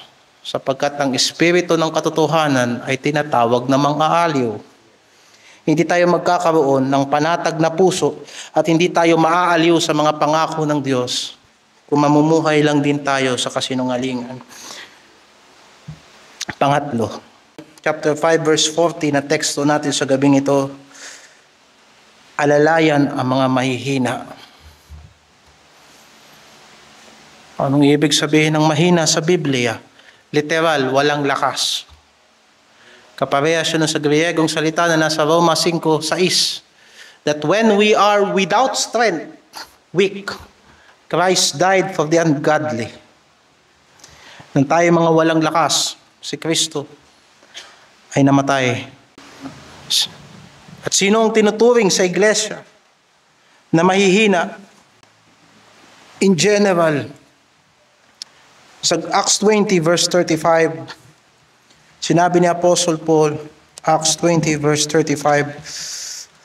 sapagkat ang espiritu ng katotohanan ay tinatawag na mang-aaliw. Hindi tayo magkakaroon ng panatag na puso at hindi tayo maaaliw sa mga pangako ng Diyos kung mamumuhay lang din tayo sa kasinungalingan. Pangatlo, chapter 5 verse 40 na teksto natin sa gabing ito, alalayan ang mga mahihina. Anong ibig sabihin ng mahina sa Biblia? Literal, walang lakas. Kaparehas yun sa Griegong salita na nasa Roma 5:6. That when we are without strength, weak, Christ died for the ungodly. Nang tayo mga walang lakas, si Kristo ay namatay. At sino ang tinuturing sa iglesia na mahihina? In general, sa Acts 20 verse 35, sinabi ni Apostle Paul, Acts 20 verse 35,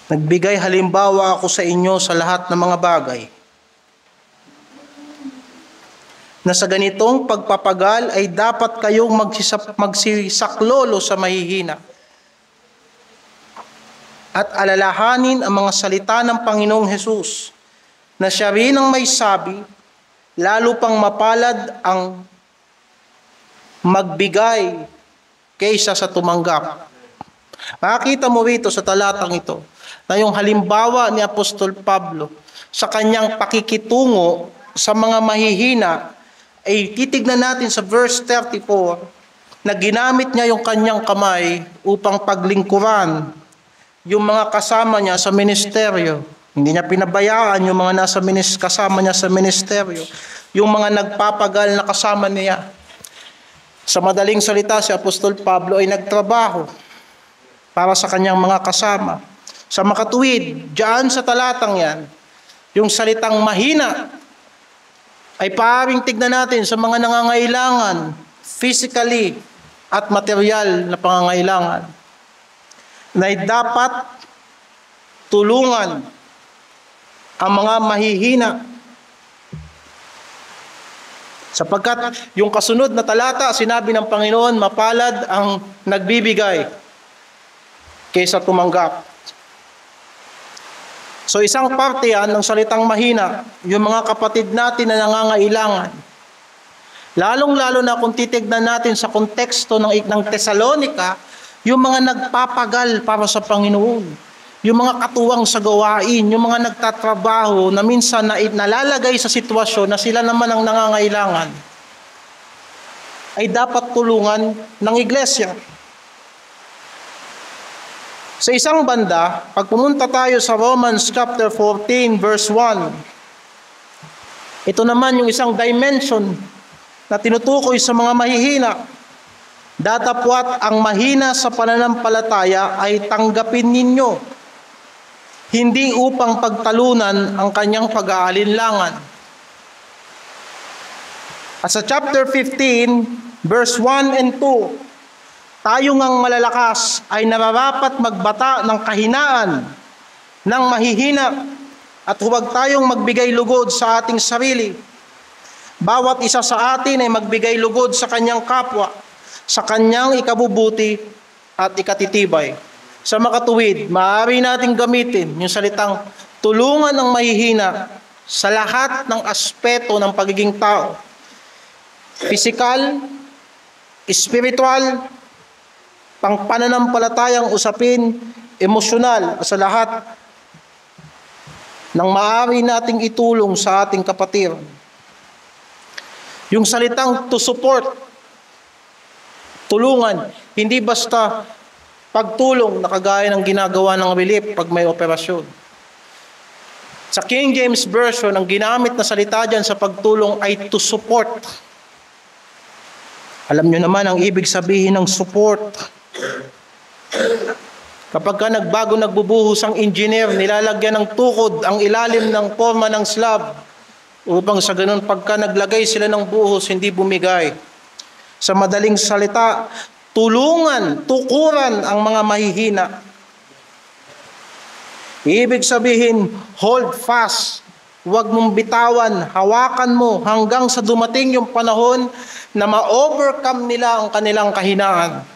nagbigay halimbawa ako sa inyo sa lahat ng mga bagay, na sa ganitong pagpapagal ay dapat kayong magsisaklolo sa mahihina. at alalahanin ang mga salita ng Panginoong Hesus, na siya rin ang may sabi, lalo pang mapalad ang magbigay kaysa sa tumanggap. Makikita mo rito sa talatang ito na yung halimbawa ni Apostol Pablo sa kanyang pakikitungo sa mga mahihina ay titignan natin sa verse 34 na ginamit niya yung kanyang kamay upang paglingkuran yung mga kasama niya sa ministeryo. Hindi niya pinabayaan yung mga kasama niya sa ministeryo, yung mga nagpapagal na kasama niya. Sa madaling salita, si Apostol Pablo ay nagtrabaho para sa kanyang mga kasama. Sa makatuwid, diyan sa talatang yan, yung salitang mahina ay paring tignan natin sa mga nangangailangan, physically at material na pangangailangan, na dapat tulungan ang mga mahihina. Sapagkat yung kasunod na talata, sinabi ng Panginoon, mapalad ang nagbibigay kaysa tumanggap. So isang parte yan ng salitang mahina, yung mga kapatid natin na nangangailangan. Lalong-lalo na kung titignan natin sa konteksto ng Tesalonica, yung mga nagpapagal para sa Panginoon, yung mga katuwang sa gawain, yung mga nagtatrabaho na minsan nalalagay sa sitwasyon na sila naman ang nangangailangan, ay dapat tulungan ng iglesia. Sa isang banda, pag pumunta tayo sa Romans chapter 14 verse 1, ito naman yung isang dimension na tinutukoy sa mga mahihina. Datapwat ang mahina sa pananampalataya ay tanggapin ninyo, hindi upang pagtalunan ang kanyang pag-aalinlangan. At sa chapter 15 verse 1 and 2, tayo ngang malalakas ay nararapat magbata ng kahinaan ng mahihina at huwag tayong magbigay lugod sa ating sarili. Bawat isa sa atin ay magbigay lugod sa kanyang kapwa, sa kanyang ikabubuti at ikatitibay. Sa makatuwid, maaari nating gamitin yung salitang tulungan ang mahihina sa lahat ng aspeto ng pagiging tao. Pisikal, espiritual, pang pananampalatayang usapin, emosyonal, sa lahat ng maaari nating itulong sa ating kapatid. Yung salitang to support, tulungan, hindi basta pagtulong na kagaya ng ginagawa ng relief pag may operasyon. Sa King James Version, ang ginamit na salita dyan sa pagtulong ay to support. Alam nyo naman ang ibig sabihin ng support. Kapag ka nagbubuhos ang engineer, nilalagyan ng tukod ang ilalim ng forma ng slab upang sa ganun pagka naglagay sila ng buhos, hindi bumigay. Sa madaling salita, tulungan, tukuran ang mga mahihina. Ibig sabihin, hold fast. Huwag mong bitawan, hawakan mo hanggang sa dumating yung panahon na ma-overcome nila ang kanilang kahinaan.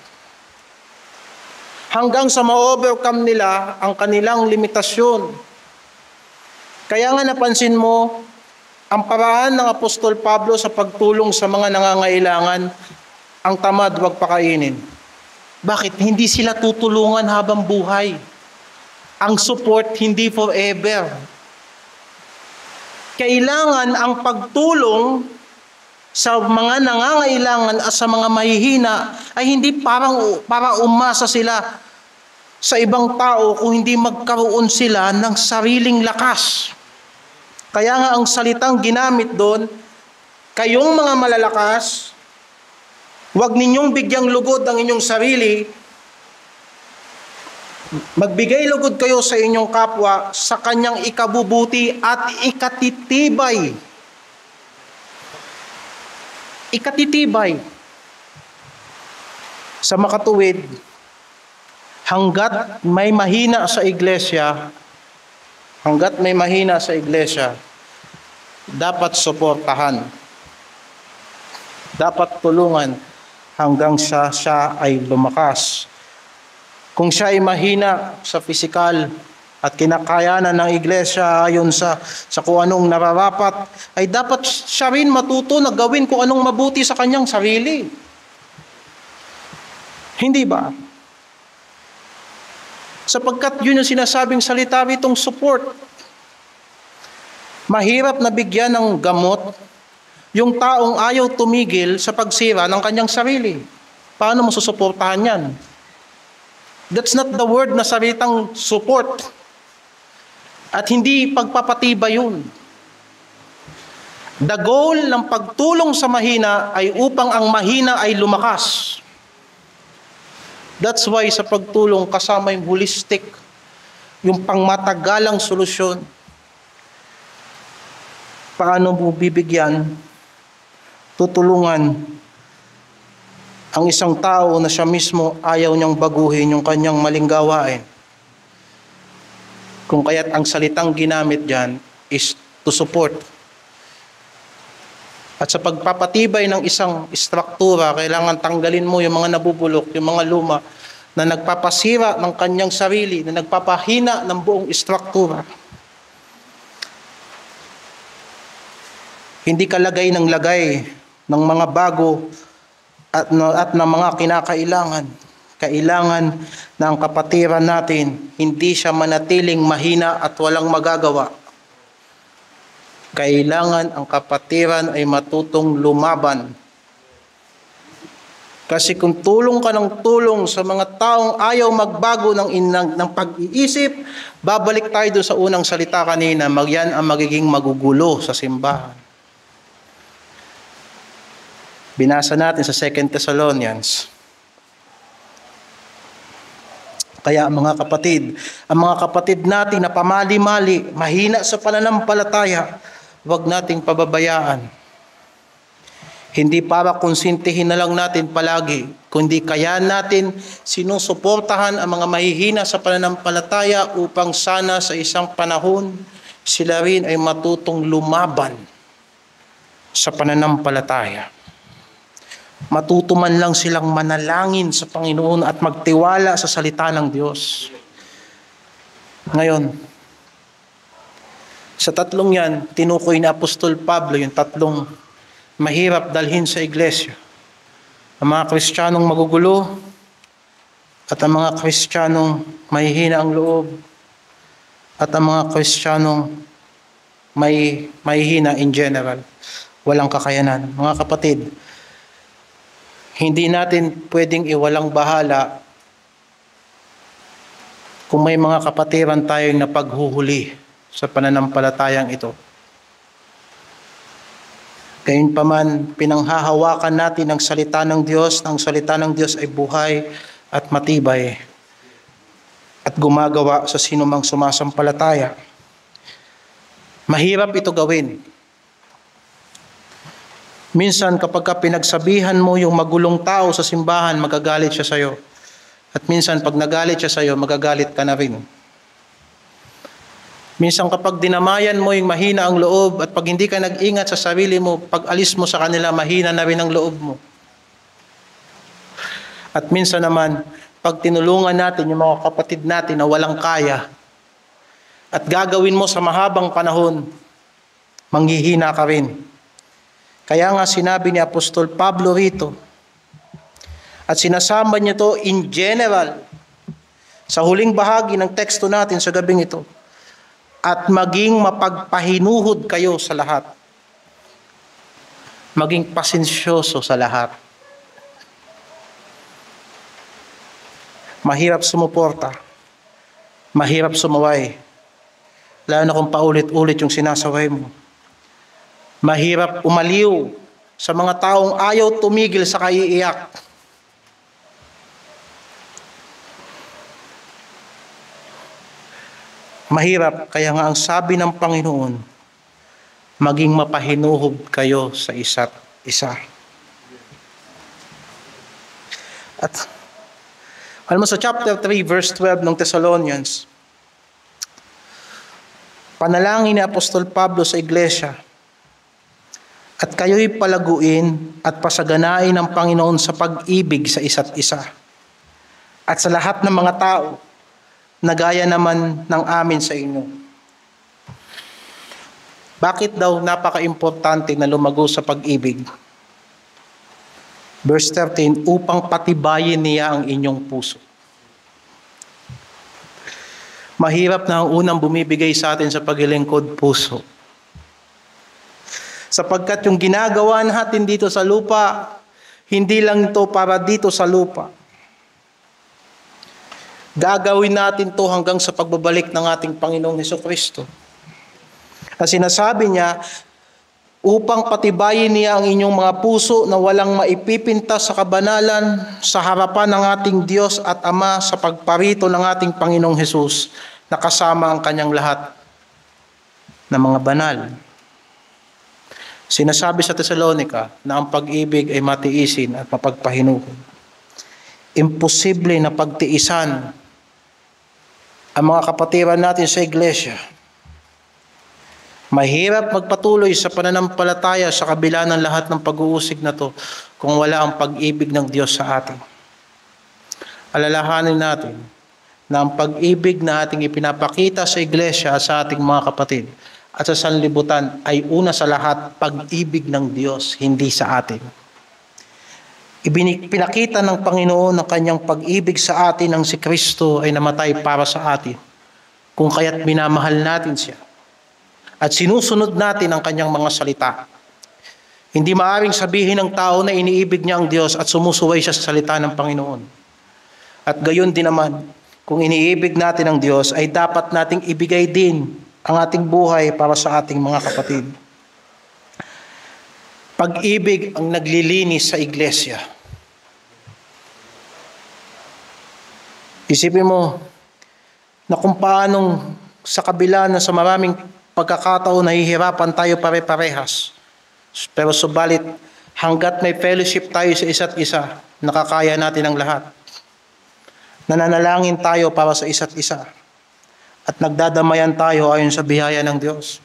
Hanggang sa ma-overcome nila ang kanilang limitasyon. Kaya nga napansin mo, ang paraan ng Apostol Pablo sa pagtulong sa mga nangangailangan, ang tamad huwag pakainin. Bakit? Hindi sila tutulungan habang buhay. Ang support hindi forever. Kailangan ang pagtulong sa mga nangangailangan at sa mga mahihina ay hindi para umasa sila sa ibang tao kung hindi magkaroon sila ng sariling lakas. Kaya nga ang salitang ginamit doon, kayong mga malalakas, huwag ninyong bigyang lugod ang inyong sarili, magbigay lugod kayo sa inyong kapwa sa kanyang ikabubuti at ikatitibay. Ikatitibay. Sa makatuwid, hanggat may mahina sa iglesia, dapat suportahan. Dapat tulungan hanggang siya ay lumakas. Kung siya ay mahina sa pisikal at kinakayanan ng iglesia ayon sa kung anong nararapat, ay dapat siya rin matuto na gawin kung anong mabuti sa kanyang sarili. Hindi ba? Sapagkat yun yung sinasabing salita ritong support. Mahirap na bigyan ng gamot yung taong ayaw tumigil sa pagsira ng kanyang sarili. Paano mo susuportahan yan? That's not the word na salitang support. At hindi pagpapatibay yun. The goal ng pagtulong sa mahina ay upang ang mahina ay lumakas. That's why sa pagtulong kasama yung holistic, yung pangmatagalang solusyon. Paano mo bibigyan, tutulungan ang isang tao na siya mismo ayaw niyang baguhin yung kanyang maling gawain? Kung kaya't ang salitang ginamit diyan is to support. At sa pagpapatibay ng isang istruktura, kailangan tanggalin mo yung mga nabubulok, yung mga luma na nagpapasira ng kanyang sarili, na nagpapahina ng buong istruktura. Hindi ka lagay ng lagay ng mga bago at ng mga kinakailangan. Kailangan na ang kapatiran natin hindi siya manatiling mahina at walang magagawa. Kailangan ang kapatiran ay matutong lumaban. Kasi kung tulong ka ng tulong sa mga taong ayaw magbago ng pag-iisip, babalik tayo doon sa unang salita kanina, yan ang magiging magugulo sa simbahan. Binasa natin sa 2 Thessalonians. Kaya ang mga kapatid natin na pamali-mali, mahina sa pananampalataya, huwag nating pababayaan. Hindi para konsintihin na lang natin palagi, kundi kaya natin sinusuportahan ang mga mahihina sa pananampalataya upang sana sa isang panahon sila rin ay matutong lumaban sa pananampalataya. Matutuman lang silang manalangin sa Panginoon at magtiwala sa salita ng Diyos. Ngayon, sa tatlong yan, tinukoy ni Apostol Pablo yung tatlong mahirap dalhin sa iglesia. Ang mga Kristiyanong magugulo at ang mga Kristiyanong mahihina ang loob at ang mga Kristiyanong mahihina in general. Walang kakayanan. Mga kapatid, hindi natin pwedeng iwalang bahala kung may mga kapatiran tayong napaghuhuli sa pananampalatayang ito. Gayunpaman, pinanghahawakan natin ang salita ng Diyos. Ang salita ng Diyos ay buhay at matibay at gumagawa sa sinumang sumasampalataya. Mahirap ito gawin. Minsan kapag pinagsabihan mo yung magulong tao sa simbahan, magagalit siya sa'yo. At minsan pag nagalit siya sa'yo, magagalit ka na rin. Minsan kapag dinamayan mo yung mahina ang loob at pag hindi ka nag-ingat sa sarili mo, pag alis mo sa kanila, mahina na rin ang loob mo. At minsan naman, pag tinulungan natin yung mga kapatid natin na walang kaya at gagawin mo sa mahabang panahon, manghihina ka rin. Kaya nga sinabi ni Apostol Pablo rito, at sinasama niya to in general, sa huling bahagi ng teksto natin sa gabing ito, at maging mapagpahinuhod kayo sa lahat. Maging pasensyoso sa lahat. Mahirap sumuporta. Mahirap sumaway. Lalo na kung paulit-ulit yung sinasaway mo. Mahirap umaliw sa mga taong ayaw tumigil sa kaiiyak. Mahirap, kaya nga ang sabi ng Panginoon, maging mapahinuhod kayo sa isa't isa. At alam mo sa chapter 3 verse 12 ng Thessalonians, panalangin ni Apostol Pablo sa iglesia, at kayo'y palaguin at pasaganain ng Panginoon sa pag-ibig sa isa't isa. at sa lahat ng mga tao na gaya naman ng amin sa inyo. Bakit daw napaka-importante na lumago sa pag-ibig? Verse 13, upang patibayin niya ang inyong puso. Mahirap na ang unang bumibigay sa atin sa paglilingkod, puso. Sapagkat yung ginagawa natin dito sa lupa, hindi lang ito para dito sa lupa. Gagawin natin to hanggang sa pagbabalik ng ating Panginoong Hesukristo. At sinasabi niya, upang patibayin niya ang inyong mga puso na walang maipipinta sa kabanalan sa harapan ng ating Diyos at Ama sa pagparito ng ating Panginoong Hesus na kasama ang kanyang lahat ng mga banal. Sinasabi sa Tesalonica na ang pag-ibig ay matiisin at mapagpahinuhon. Imposible na pagtiisan ang mga kapatiran natin sa iglesia. Mahirap magpatuloy sa pananampalataya sa kabila ng lahat ng pag-uusig na to kung wala ang pag-ibig ng Diyos sa atin. Alalahanin natin na ang pag-ibig na ating ipinapakita sa iglesia at sa ating mga kapatid at sa sanlibutan ay una sa lahat pag-ibig ng Diyos, hindi sa atin. Pinakita ng Panginoon ng kanyang pag-ibig sa atin ang si Kristo ay namatay para sa atin, kung kaya't minamahal natin siya at sinusunod natin ang kanyang mga salita. Hindi maaaring sabihin ng tao na iniibig niya ang Diyos at sumusuway siya sa salita ng Panginoon. At gayon din naman, kung iniibig natin ang Diyos, ay dapat nating ibigay din ang ating buhay para sa ating mga kapatid. Pag-ibig ang naglilinis sa iglesia. Isipin mo na kung paanong sa kabila na sa maraming pagkakataon nahihirapan tayo pare-parehas. Pero subalit, hanggat may fellowship tayo sa isa't isa, nakakaya natin ang lahat. Nananalangin tayo para sa isa't isa. At nagdadamayan tayo ayon sa biyaya ng Diyos.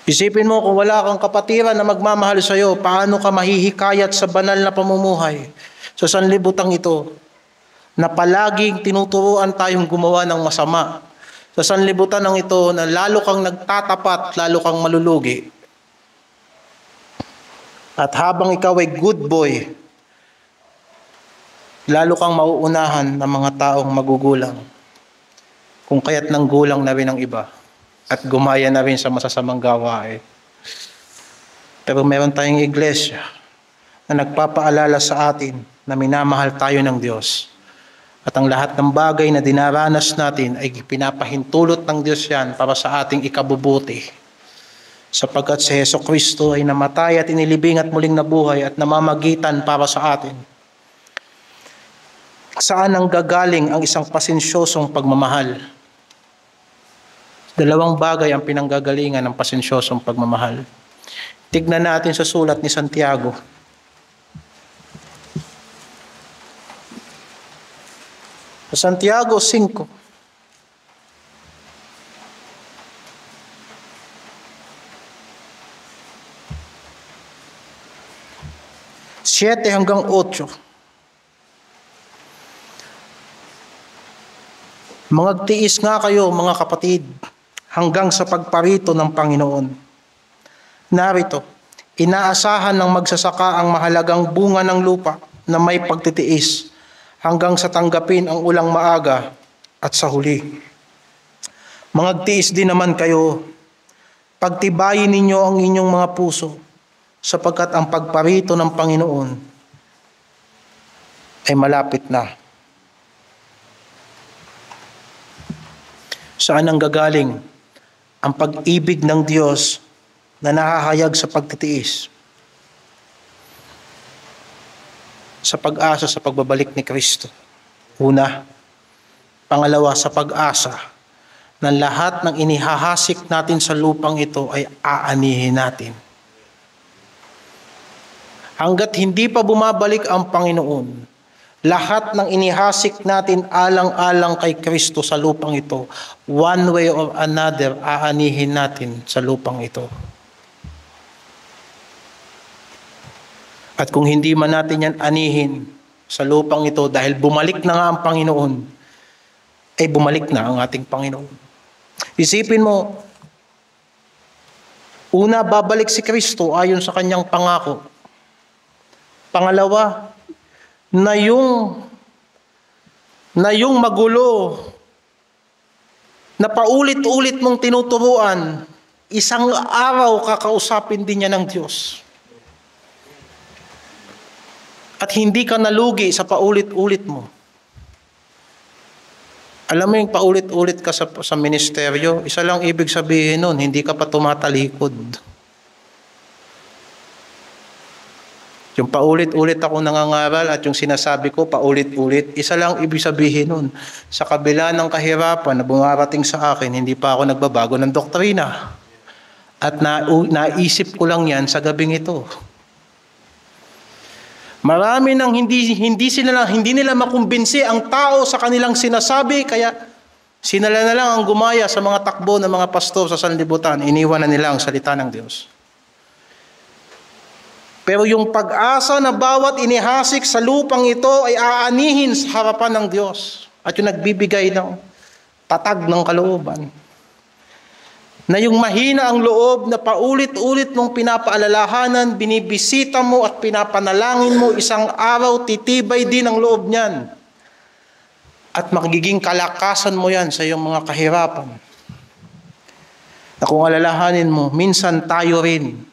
Isipin mo kung wala kang kapatiran na magmamahal sa iyo, paano ka mahihikayat sa banal na pamumuhay sa sanlibutang ito na palaging tinuturuan tayong gumawa ng masama. Sa sanlibutan ng ito na lalo kang nagtatapat, lalo kang malulugi. At habang ikaw ay good boy, lalo kang mauunahan ng mga taong magugulang. Kung kaya't nang gulang na rin ang iba at gumaya na rin sa masasamang gawain. Pero meron tayong iglesia na nagpapaalala sa atin na minamahal tayo ng Diyos. At ang lahat ng bagay na dinaranas natin ay pinapahintulot ng Diyos yan para sa ating ikabubuti. Sapagkat si Hesukristo ay namatay at inilibing at muling nabuhay at namamagitan para sa atin. Saan ang gagaling ang isang pasensyosong pagmamahal? Dalawang bagay ang pinanggagalingan ng pasensyosong pagmamahal. Tignan natin sa sulat ni Santiago. Sa Santiago 5. Siyete hanggang 8. Magtiis nga kayo, mga kapatid, hanggang sa pagparito ng Panginoon. Narito, inaasahan ng magsasaka ang mahalagang bunga ng lupa na may pagtitiis hanggang sa tanggapin ang ulang maaga at sa huli. Magtiis din naman kayo, pagtibayin ninyo ang inyong mga puso, sapagkat ang pagparito ng Panginoon ay malapit na. Saan ang gagaling ang pag-ibig ng Diyos na nahahayag sa pagtitiis? Sa pag-asa sa pagbabalik ni Kristo. Una. Pangalawa, sa pag-asa na lahat ng inihahasik natin sa lupang ito ay aanihin natin. Hanggat hindi pa bumabalik ang Panginoon, lahat ng inihasik natin alang-alang kay Kristo sa lupang ito, one way or another, aanihin natin sa lupang ito. At kung hindi man natin yan anihin, sa lupang ito dahil bumalik na nga ang Panginoon, ay bumalik na ang ating Panginoon. Isipin mo, una, babalik si Kristo ayon sa kanyang pangako. Pangalawa, na yung magulo na paulit-ulit mong tinuturuan, isang araw kakausapin din niya ng Diyos. At hindi ka nalugi sa paulit-ulit mo. Alam mo yung paulit-ulit ka sa ministeryo, isa lang ibig sabihin nun, hindi ka pa tumatalikod. Yung paulit-ulit ako nangangaral at yung sinasabi ko paulit-ulit, isa lang ibig sabihin nun. Sa kabila ng kahirapan na bumarating sa akin, hindi pa ako nagbabago ng doktrina. At naisip ko lang yan sa gabing ito. Marami nang hindi nila makumbinsi ang tao sa kanilang sinasabi, kaya sinala na lang ang gumaya sa mga takbo ng mga pastor sa sanlibutan, iniwan na nila ang salita ng Diyos. Pero yung pag-asa na bawat inihasik sa lupang ito ay aanihin sa harapan ng Diyos. At yung nagbibigay ng tatag ng kalooban. Na yung mahina ang loob na paulit-ulit mong pinapaalalahanan, binibisita mo at pinapanalangin mo, isang araw titibay din ang loob niyan. At magiging kalakasan mo yan sa iyong mga kahirapan. Na kung alalahanin mo, minsan tayo rin,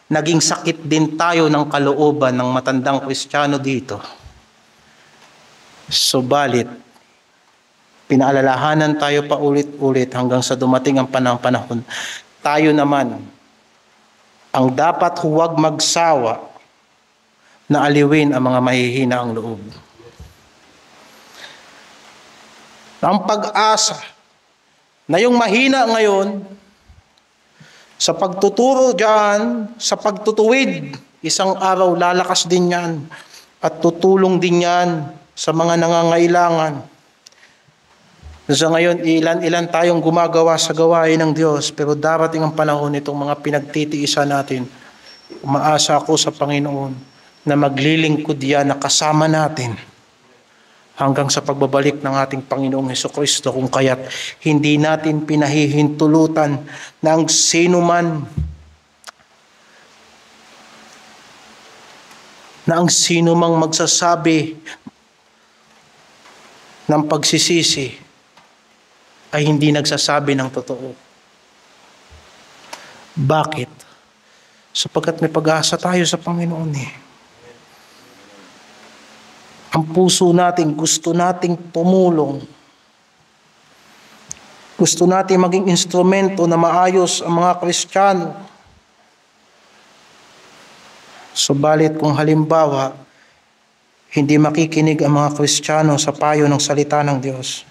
naging sakit din tayo ng kalooban ng matandang Kristiyano dito. Subalit, pinaalalahanan tayo pa ulit-ulit hanggang sa dumating ang panahon. Tayo naman, ang dapat huwag magsawa na aliwin ang mga mahihina ang loob. Ang pag-asa na yung mahina ngayon, sa pagtuturo diyan, sa pagtutuwid, isang araw lalakas din yan at tutulong din yan sa mga nangangailangan. Sa ngayon, ilan-ilan tayong gumagawa sa gawain ng Diyos, pero darating ang panahon itong mga pinagtitiisan natin. Umaasa ako sa Panginoon na maglilingkod yan na kasama natin hanggang sa pagbabalik ng ating Panginoong Hesukristo, kung kaya't hindi natin pinahihintulutan ng sino man na ang sino mang magsasabi ng pagsisisi ay hindi nagsasabi ng totoo. Bakit? Sapagkat may pag-asa tayo sa Panginoon eh. Ang puso natin, gusto nating tumulong. Gusto nating maging instrumento na maayos ang mga Kristiyano. Subalit kung halimbawa, hindi makikinig ang mga Kristiyano sa payo ng salita ng Diyos.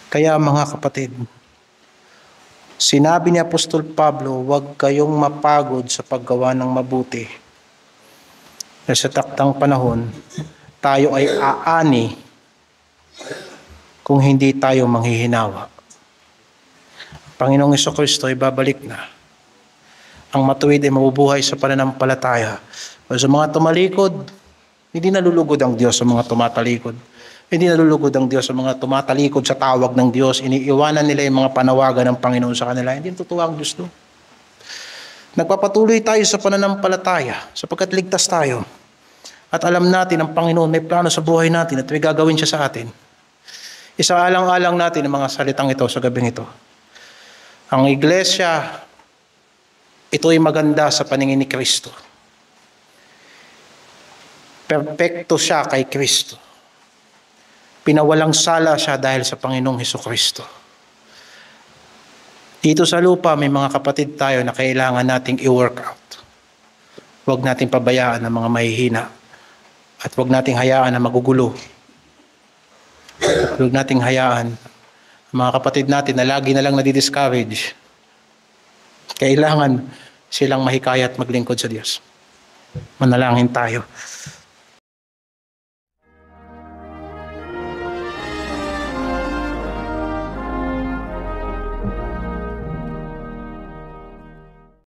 Kaya mga kapatid, sinabi ni Apostol Pablo, huwag kayong mapagod sa paggawa ng mabuti. Sa taktang panahon, tayo ay aani kung hindi tayo manghihinawa. Panginoong Hesukristo ay babalik na. Ang matuwid ay mabubuhay sa pananampalataya. O sa mga tumalikod, hindi nalulugod ang Diyos sa mga tumatalikod. Hindi nalulugod ang Diyos sa mga tumatalikod sa tawag ng Diyos. Iniiwanan nila yung mga panawagan ng Panginoon sa kanila. Hindi totoo ang Diyos doon. Nagpapatuloy tayo sa pananampalataya sapagkat ligtas tayo. At alam natin ang Panginoon may plano sa buhay natin at may gagawin siya sa atin. Isaalang-alang natin ang mga salitang ito sa gabing ito. Ang iglesia, ito ay maganda sa paningin ni Kristo. Perpekto siya kay Kristo. Pinawalang sala siya dahil sa Panginoong Hesukristo. Dito sa lupa, may mga kapatid tayo na kailangan nating i-work out. Huwag nating pabayaan ang mga mahihina. At huwag nating hayaan na magugulo. Huwag nating hayaan ang mga kapatid natin na lagi na lang nadi-discourage. Kailangan silang mahikayat maglingkod sa Diyos. Manalangin tayo.